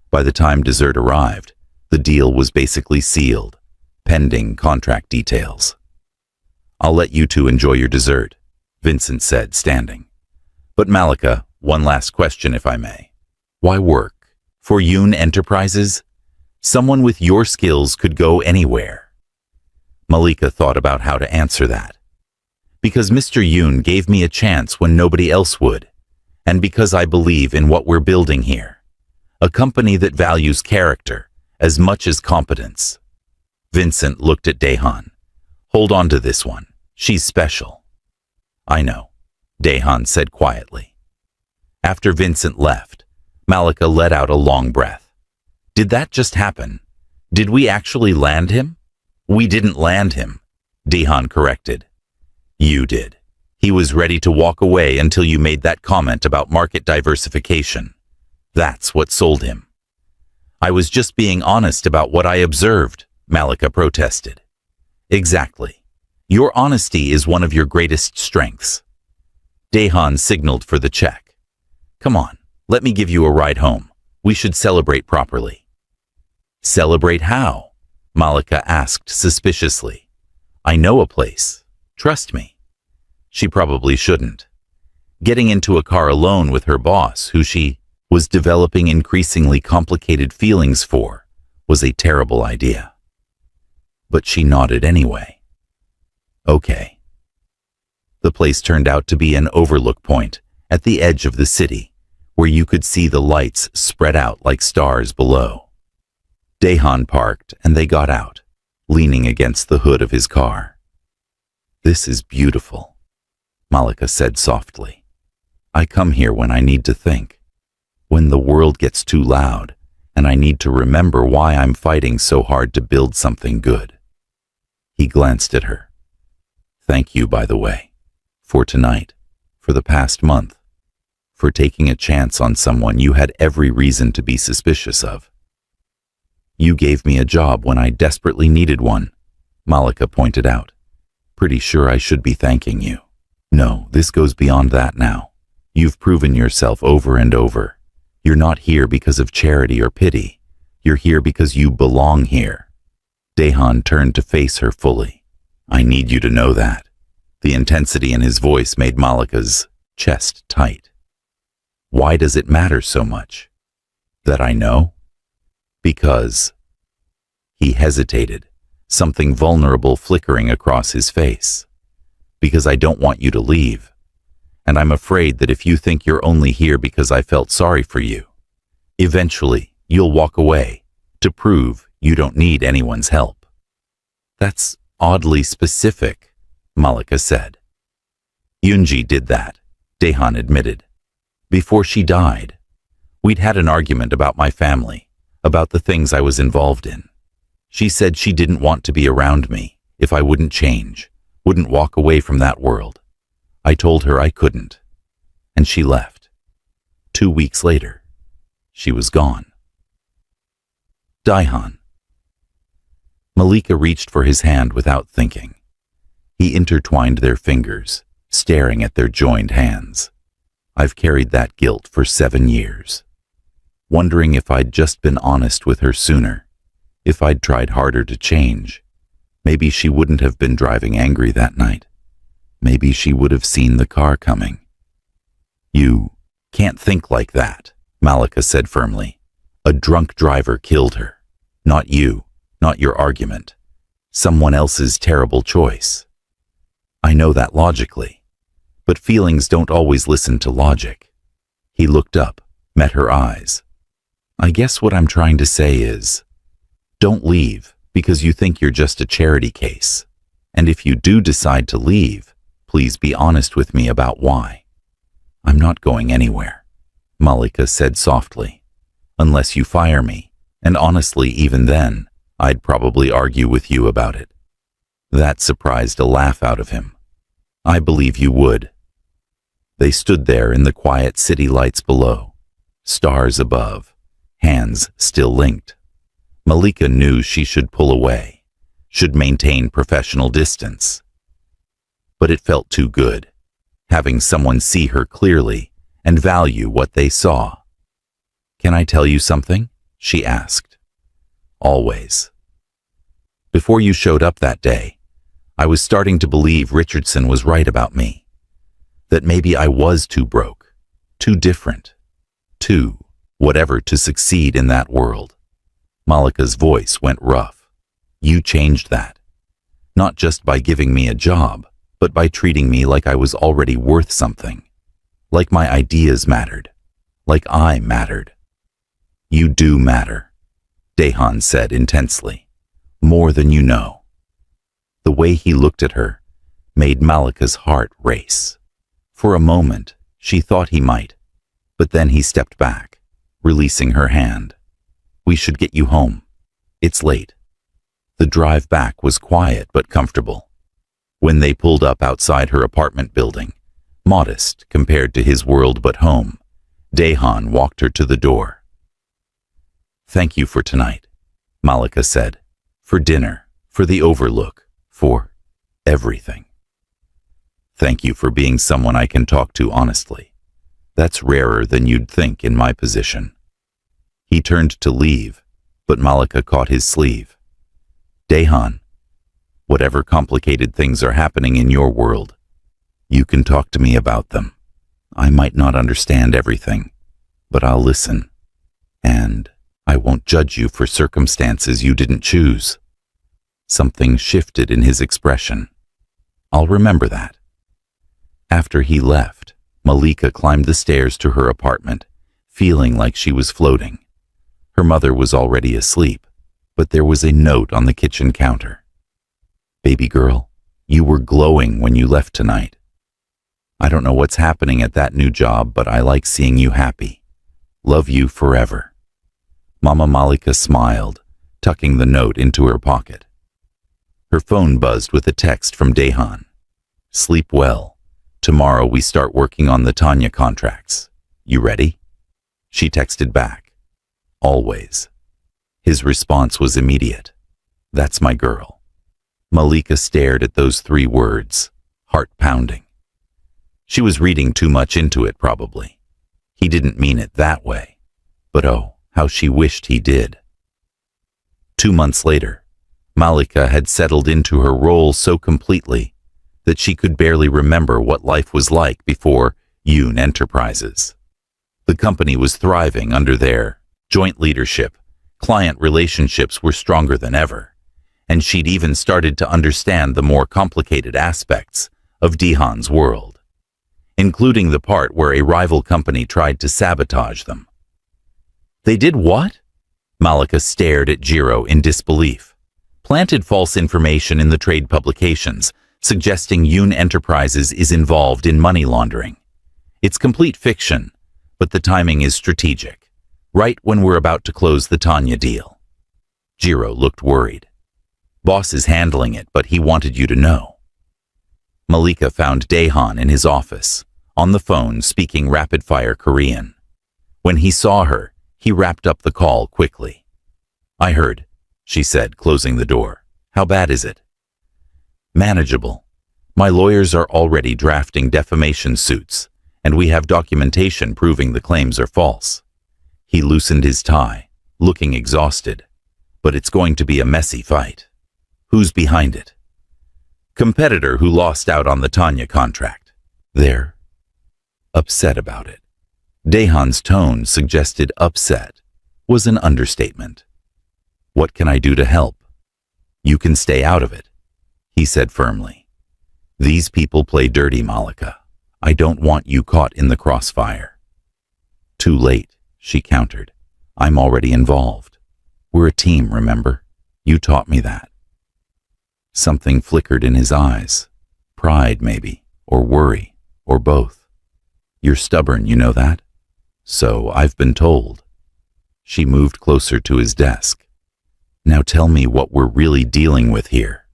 By the time dessert arrived, the deal was basically sealed, pending contract details. I'll let you two enjoy your dessert, Vincent said, standing. But Malika, one last question if I may. Why work for Yoon Enterprises? Someone with your skills could go anywhere. Malika thought about how to answer that. Because Mr. Yoon gave me a chance when nobody else would, and because I believe in what we're building here. A company that values character as much as competence. Vincent looked at Daehan. Hold on to this one. She's special. I know, Daehan said quietly. After Vincent left, Malika let out a long breath. Did that just happen? Did we actually land him? We didn't land him, Daehan corrected. You did. He was ready to walk away until you made that comment about market diversification. That's what sold him. I was just being honest about what I observed, Malika protested. Exactly. Your honesty is one of your greatest strengths. Daehan signaled for the check. Come on, let me give you a ride home. We should celebrate properly. Celebrate how? Malika asked suspiciously. I know a place. Trust me. She probably shouldn't. Getting into a car alone with her boss, who she was developing increasingly complicated feelings for, was a terrible idea. But she nodded anyway. Okay. The place turned out to be an overlook point at the edge of the city, where you could see the lights spread out like stars below. Daehan parked and they got out, leaning against the hood of his car. This is beautiful, Malika said softly. I come here when I need to think, when the world gets too loud, and I need to remember why I'm fighting so hard to build something good. He glanced at her. Thank you, by the way, for tonight, for the past month, for taking a chance on someone you had every reason to be suspicious of. You gave me a job when I desperately needed one, Malika pointed out. Pretty sure I should be thanking you. No, this goes beyond that now. You've proven yourself over and over. You're not here because of charity or pity. You're here because you belong here. Daehan turned to face her fully. I need you to know that. The intensity in his voice made Malika's chest tight. Why does it matter so much? That I know? Because... He hesitated, something vulnerable flickering across his face. Because I don't want you to leave. And I'm afraid that if you think you're only here because I felt sorry for you, eventually You'll walk away to prove you don't need anyone's help. That's oddly specific, Malika said. Yoonji did that, Daehan admitted. Before she died, we'd had an argument about my family, about the things I was involved in. She said she didn't want to be around me if I wouldn't change, wouldn't walk away from that world. I told her I couldn't, and she left. 2 weeks later, she was gone. Daehan. Malika reached for his hand without thinking. He intertwined their fingers, staring at their joined hands. I've carried that guilt for 7 years. Wondering if I'd just been honest with her sooner, if I'd tried harder to change, maybe she wouldn't have been driving angry that night. Maybe she would have seen the car coming. You can't think like that, Malika said firmly. A drunk driver killed her. Not you, not your argument. Someone else's terrible choice. I know that logically, but feelings don't always listen to logic. He looked up, met her eyes. I guess what I'm trying to say is, don't leave because you think you're just a charity case. And if you do decide to leave, please be honest with me about why. I'm not going anywhere, Malika said softly. Unless you fire me, and honestly, even then, I'd probably argue with you about it. That surprised a laugh out of him. I believe you would. They stood there in the quiet city lights below, stars above, hands still linked. Malika knew she should pull away, should maintain professional distance. But it felt too good, having someone see her clearly and value what they saw. Can I tell you something? She asked. Always. Before you showed up that day, I was starting to believe Richardson was right about me. That maybe I was too broke, too different, too whatever to succeed in that world. Malika's voice went rough. You changed that. Not just by giving me a job, but by treating me like I was already worth something. Like my ideas mattered. Like I mattered. You do matter, Daehan said intensely. More than you know. The way he looked at her made Malika's heart race. For a moment, she thought he might, but then he stepped back, releasing her hand. We should get you home. It's late. The drive back was quiet but comfortable. When they pulled up outside her apartment building, modest compared to his world but home, Daehan walked her to the door. Thank you for tonight, Malika said. For dinner, for the overlook, for everything. Thank you for being someone I can talk to honestly. That's rarer than you'd think in my position. He turned to leave, but Malika caught his sleeve. Daehan, whatever complicated things are happening in your world, you can talk to me about them. I might not understand everything, but I'll listen. And I won't judge you for circumstances you didn't choose. Something shifted in his expression. I'll remember that. After he left, Malika climbed the stairs to her apartment, feeling like she was floating. Her mother was already asleep, but there was a note on the kitchen counter. Baby girl, you were glowing when you left tonight. I don't know what's happening at that new job, but I like seeing you happy. Love you forever. Mama Malika smiled, tucking the note into her pocket. Her phone buzzed with a text from Daehan. Sleep well. Tomorrow we start working on the Tanya contracts. You ready? She texted back. Always. His response was immediate. That's my girl. Malika stared at those 3 words, heart pounding. She was reading too much into it, probably. He didn't mean it that way. But oh, how she wished he did. 2 months later, Malika had settled into her role so completely that she could barely remember what life was like before Yoon Enterprises. The company was thriving under their joint leadership. Client relationships were stronger than ever, and she'd even started to understand the more complicated aspects of Daehan's world, including the part where a rival company tried to sabotage them. They did what? Malika stared at Jiro in disbelief. Planted false information in the trade publications, suggesting Yoon Enterprises is involved in money laundering. It's complete fiction, but the timing is strategic, right when we're about to close the Tanya deal. Jiro looked worried. Boss is handling it, but he wanted you to know. Malika found Daehan in his office, on the phone speaking rapid-fire Korean. When he saw her, he wrapped up the call quickly. I heard, she said, closing the door. How bad is it? Manageable. My lawyers are already drafting defamation suits, and we have documentation proving the claims are false. He loosened his tie, looking exhausted. But it's going to be a messy fight. Who's behind it? Competitor who lost out on the Tanya contract. They're upset about it. Daehan's tone suggested upset was an understatement. What can I do to help? You can stay out of it, he said firmly. These people play dirty, Malika. I don't want you caught in the crossfire. Too late, she countered. I'm already involved. We're a team, remember? You taught me that. Something flickered in his eyes. Pride, maybe, or worry, or both. You're stubborn, you know that? So I've been told. She moved closer to his desk. Now tell me what we're really dealing with here.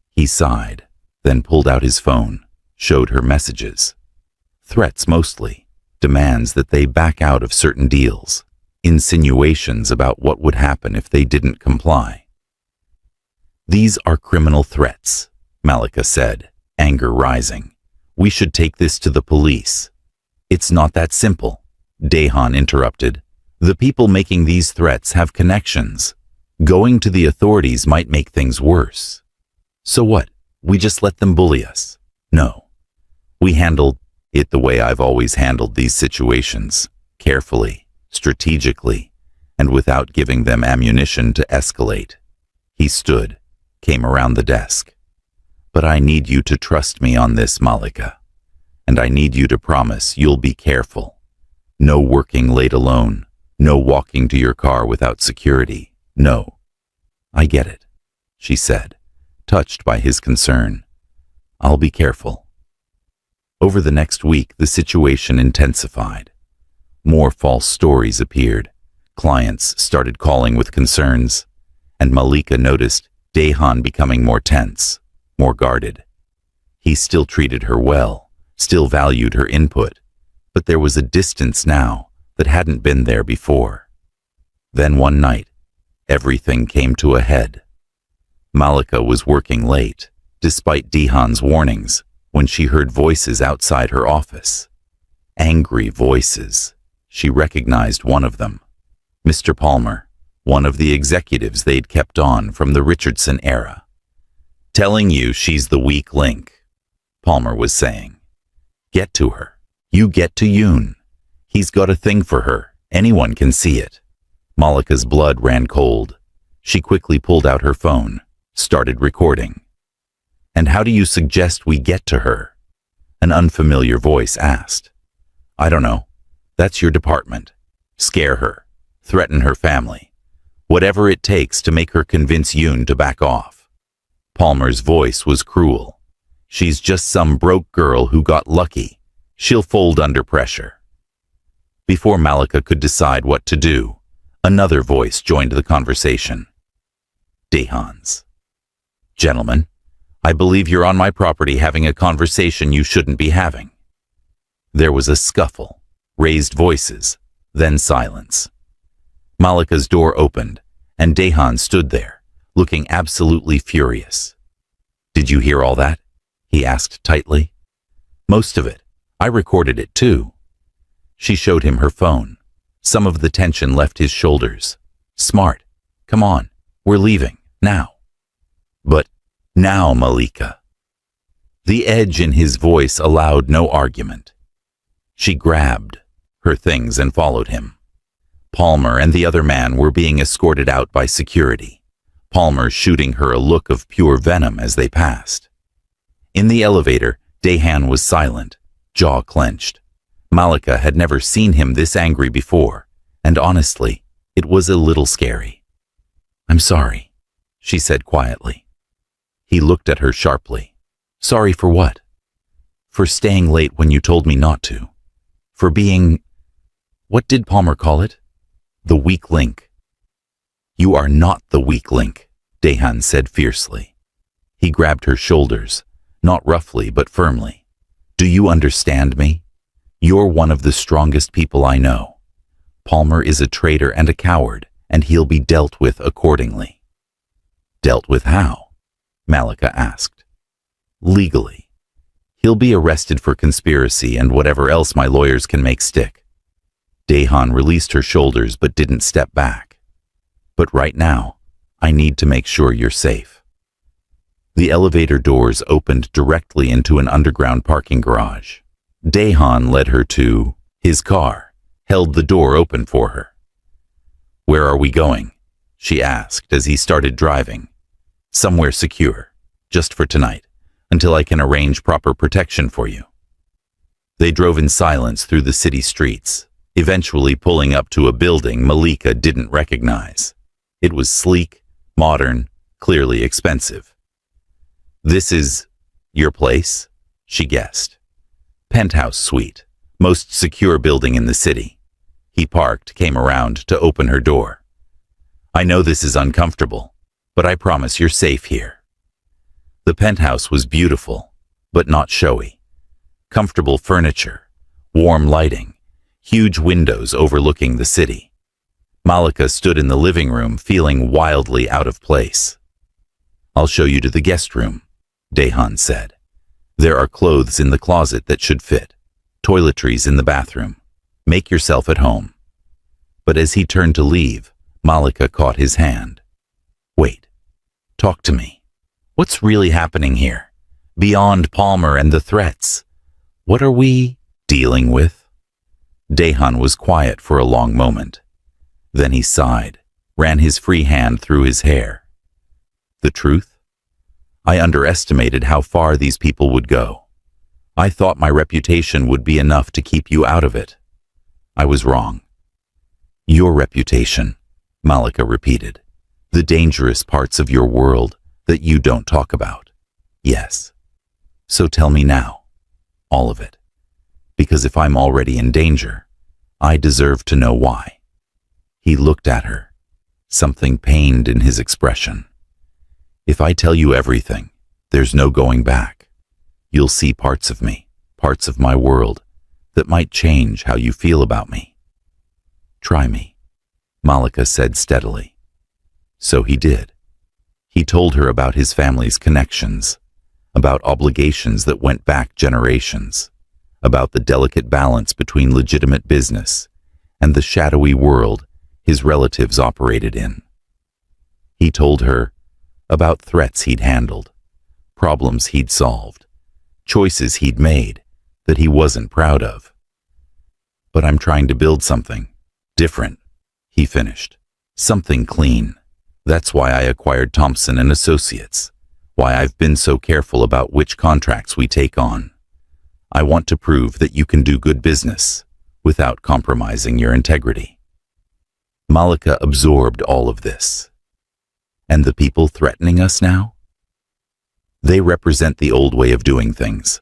He sighed, then pulled out his phone, showed her messages. Threats mostly, demands that they back out of certain deals, insinuations about what would happen if they didn't comply. These are criminal threats, Malika said, anger rising. We should take this to the police. It's not that simple, Daehan interrupted. The people making these threats have connections. Going to the authorities might make things worse. So what? We just let them bully us? No. We handled it the way I've always handled these situations, carefully, strategically, and without giving them ammunition to escalate. He stood, came around the desk. But I need you to trust me on this, Malika. And I need you to promise you'll be careful. No working late alone. No walking to your car without security. No. I get it, she said, touched by his concern. I'll be careful. Over the next week, the situation intensified. More false stories appeared. Clients started calling with concerns, and Malika noticed Daehan becoming more tense, more guarded. He still treated her well, still valued her input, but there was a distance now that hadn't been there before. Then one night, everything came to a head. Malika was working late, despite Daehan's warnings, when she heard voices outside her office. Angry voices. She recognized one of them. Mr. Palmer, one of the executives they'd kept on from the Richardson era. Telling you she's the weak link, Palmer was saying. Get to her. You get to Yoon. He's got a thing for her. Anyone can see it. Malika's blood ran cold. She quickly pulled out her phone, started recording. And how do you suggest we get to her? An unfamiliar voice asked. I don't know. That's your department. Scare her. Threaten her family. Whatever it takes to make her convince Yoon to back off. Palmer's voice was cruel. She's just some broke girl who got lucky. She'll fold under pressure. Before Malika could decide what to do, another voice joined the conversation. Daehan's. Gentlemen, I believe you're on my property having a conversation you shouldn't be having. There was a scuffle, raised voices, then silence. Malika's door opened, and Daehan stood there, looking absolutely furious. Did you hear all that? He asked tightly. Most of it. I recorded it too. She showed him her phone. Some of the tension left his shoulders. Smart. Come on. We're leaving. Now. But now, Malika. The edge in his voice allowed no argument. She grabbed her things and followed him. Palmer and the other man were being escorted out by security, Palmer shooting her a look of pure venom as they passed. In the elevator, Daehan was silent, jaw clenched. Malika had never seen him this angry before, and honestly, It was a little scary. "I'm sorry," she said quietly. He looked at her sharply. "Sorry for what?" "For staying late when you told me not to. For being, what did Palmer call it? The weak link." "You are not the weak link," Daehan said fiercely. He grabbed her shoulders, not roughly but firmly. "Do you understand me? You're one of the strongest people I know. Palmer is a traitor and a coward, and he'll be dealt with accordingly." "Dealt with how?" Malika asked. "Legally. He'll be arrested for conspiracy and whatever else my lawyers can make stick." Daehan released her shoulders but didn't step back. "But right now, I need to make sure you're safe." The elevator doors opened directly into an underground parking garage. Daehan led her to his car, held the door open for her. "Where are we going?" she asked as he started driving. "Somewhere secure, just for tonight, until I can arrange proper protection for you." They drove in silence through the city streets, eventually pulling up to a building Malika didn't recognize. It was sleek, modern, clearly expensive. "This is your place?" she guessed. "Penthouse suite, most secure building in the city." He parked, came around to open her door. "I know this is uncomfortable, but I promise you're safe here." The penthouse was beautiful, but not showy. Comfortable furniture, warm lighting, huge windows overlooking the city. Malika stood in the living room feeling wildly out of place. "I'll show you to the guest room," Daehan said. "There are clothes in the closet that should fit, toiletries in the bathroom. Make yourself at home." But as he turned to leave, Malika caught his hand. "Wait. Talk to me. What's really happening here? Beyond Palmer and the threats. What are we dealing with?" Daehan was quiet for a long moment. Then he sighed, ran his free hand through his hair. "The truth? I underestimated how far these people would go. I thought my reputation would be enough to keep you out of it. I was wrong." "Your reputation," Malika repeated. "The dangerous parts of your world that you don't talk about." "Yes. So tell me now. All of it. Because if I'm already in danger, I deserve to know why." He looked at her, something pained in his expression. "If I tell you everything, there's no going back. You'll see parts of me, parts of my world, that might change how you feel about me." "Try me," Malika said steadily. So he did. He told her about his family's connections, about obligations that went back generations, about the delicate balance between legitimate business and the shadowy world his relatives operated in. He told her about threats he'd handled, problems he'd solved, choices he'd made that he wasn't proud of. "But I'm trying to build something different," he finished. "Something clean. That's why I acquired Thompson and Associates, why I've been so careful about which contracts we take on. I want to prove that you can do good business without compromising your integrity." Malika absorbed all of this. "And the people threatening us now? They represent the old way of doing things.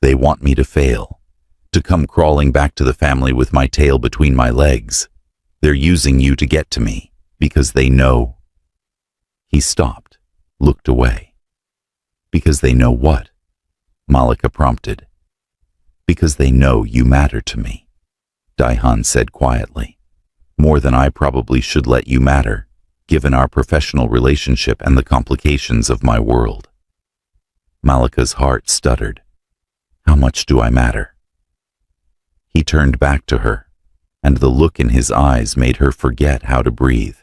They want me to fail, to come crawling back to the family with my tail between my legs. They're using you to get to me because they know." He stopped, looked away. "Because they know what?" Malika prompted. "Because they know you matter to me," Daehan said quietly. "More than I probably should let you matter, given our professional relationship and the complications of my world." Malika's heart stuttered. "How much do I matter?" He turned back to her, and the look in his eyes made her forget how to breathe.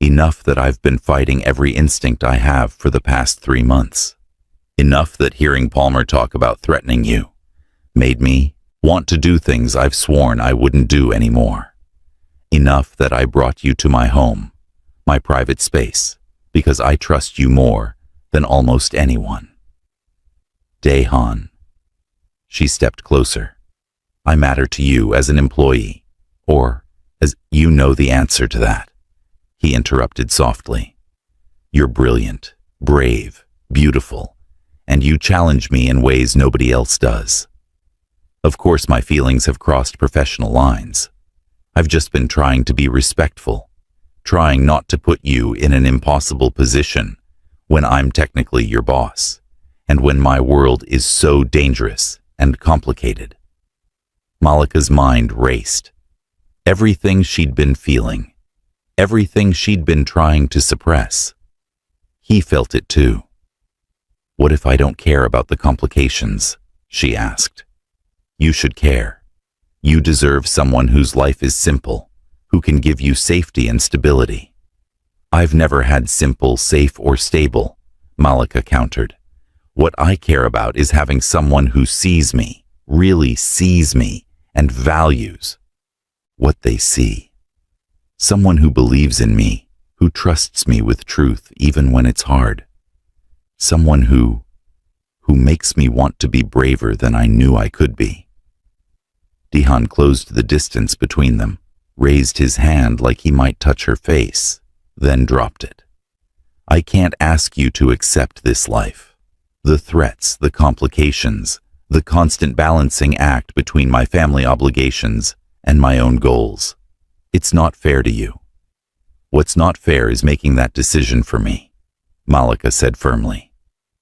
"Enough that I've been fighting every instinct I have for the past 3 months. Enough that hearing Palmer talk about threatening you made me want to do things I've sworn I wouldn't do anymore. Enough that I brought you to my home, my private space, because I trust you more than almost anyone." "Daehan." She stepped closer. "I matter to you as an employee, or As you know the answer to that, he interrupted softly. You're brilliant, brave, beautiful, and you challenge me in ways nobody else does. Of course, my feelings have crossed professional lines. I've just been trying to be respectful, trying not to put you in an impossible position when I'm technically your boss, and when my world is so dangerous and complicated. Malika's mind raced. Everything she'd been feeling, everything she'd been trying to suppress. He felt it too. What if I don't care about the complications? She asked. You should care. You deserve someone whose life is simple, who can give you safety and stability. I've never had simple, safe, or stable, Malika countered. What I care about is having someone who sees me, really sees me, and values what they see. Someone who believes in me, who trusts me with truth even when it's hard. Someone who makes me want to be braver than I knew I could be. Dihan closed the distance between them, raised his hand like he might touch her face, then dropped it. I can't ask you to accept this life. The threats, the complications, the constant balancing act between my family obligations and my own goals. It's not fair to you. What's not fair is making that decision for me, Malika said firmly.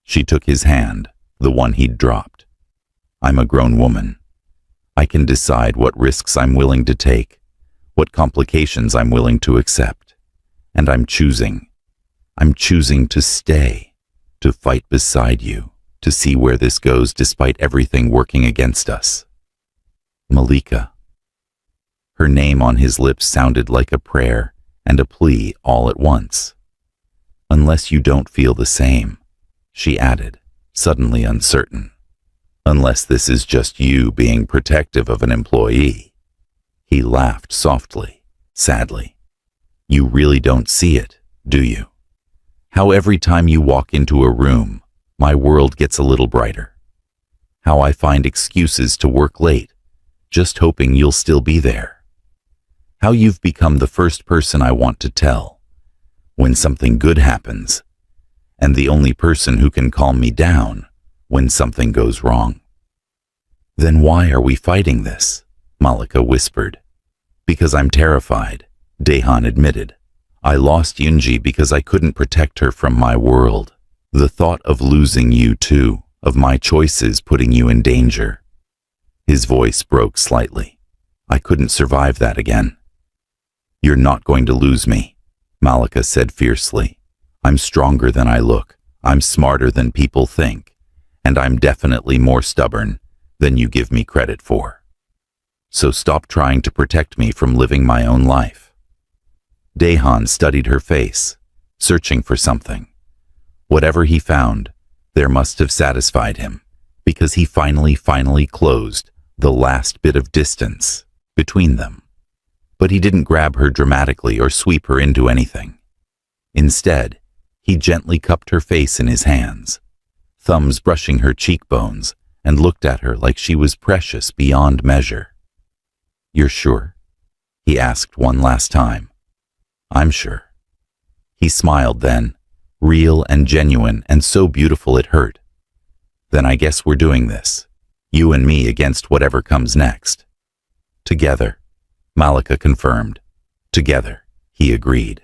She took his hand, the one he'd dropped. I'm a grown woman. I can decide what risks I'm willing to take, what complications I'm willing to accept. And I'm choosing to stay, to fight beside you, to see where this goes despite everything working against us. Malika. Her name on his lips sounded like a prayer and a plea all at once. Unless you don't feel the same, she added, suddenly uncertain. Unless this is just you being protective of an employee. He laughed softly, sadly. You really don't see it, do you? How every time you walk into a room, my world gets a little brighter. How I find excuses to work late, just hoping you'll still be there. How you've become the first person I want to tell when something good happens, and the only person who can calm me down when something goes wrong. Then why are we fighting this? Malika whispered. Because I'm terrified, Dahan admitted. I lost Yunji because I couldn't protect her from my world. The thought of losing you too, of my choices putting you in danger. His voice broke slightly. I couldn't survive that again. You're not going to lose me, Malika said fiercely. I'm stronger than I look. I'm smarter than people think. And I'm definitely more stubborn than you give me credit for. So stop trying to protect me from living my own life. Dahan studied her face, searching for something. Whatever he found, there must have satisfied him, because he finally closed the last bit of distance between them. But he didn't grab her dramatically or sweep her into anything. Instead, he gently cupped her face in his hands, thumbs brushing her cheekbones, and looked at her like she was precious beyond measure. You're sure? He asked one last time. I'm sure. He smiled then, real and genuine and so beautiful it hurt. Then I guess we're doing this, you and me against whatever comes next. Together, Malika confirmed. Together, he agreed.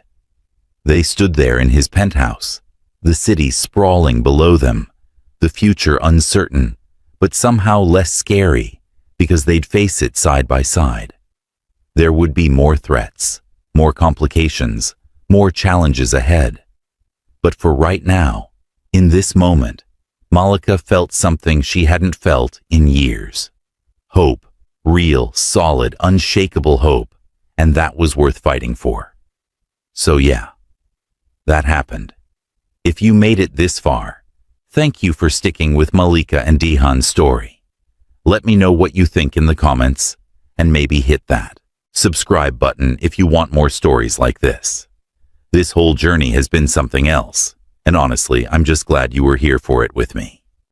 They stood there in his penthouse, the city sprawling below them, the future uncertain, but somehow less scary, because they'd face it side by side. There would be more threats, more complications, more challenges ahead. But for right now, in this moment, Malika felt something she hadn't felt in years. Hope, real, solid, unshakable hope, and that was worth fighting for. So yeah, that happened. If you made it this far, thank you for sticking with Malika and Dihan's story. Let me know what you think in the comments, and maybe hit that subscribe button if you want more stories like this. This whole journey has been something else, and honestly, I'm just glad you were here for it with me.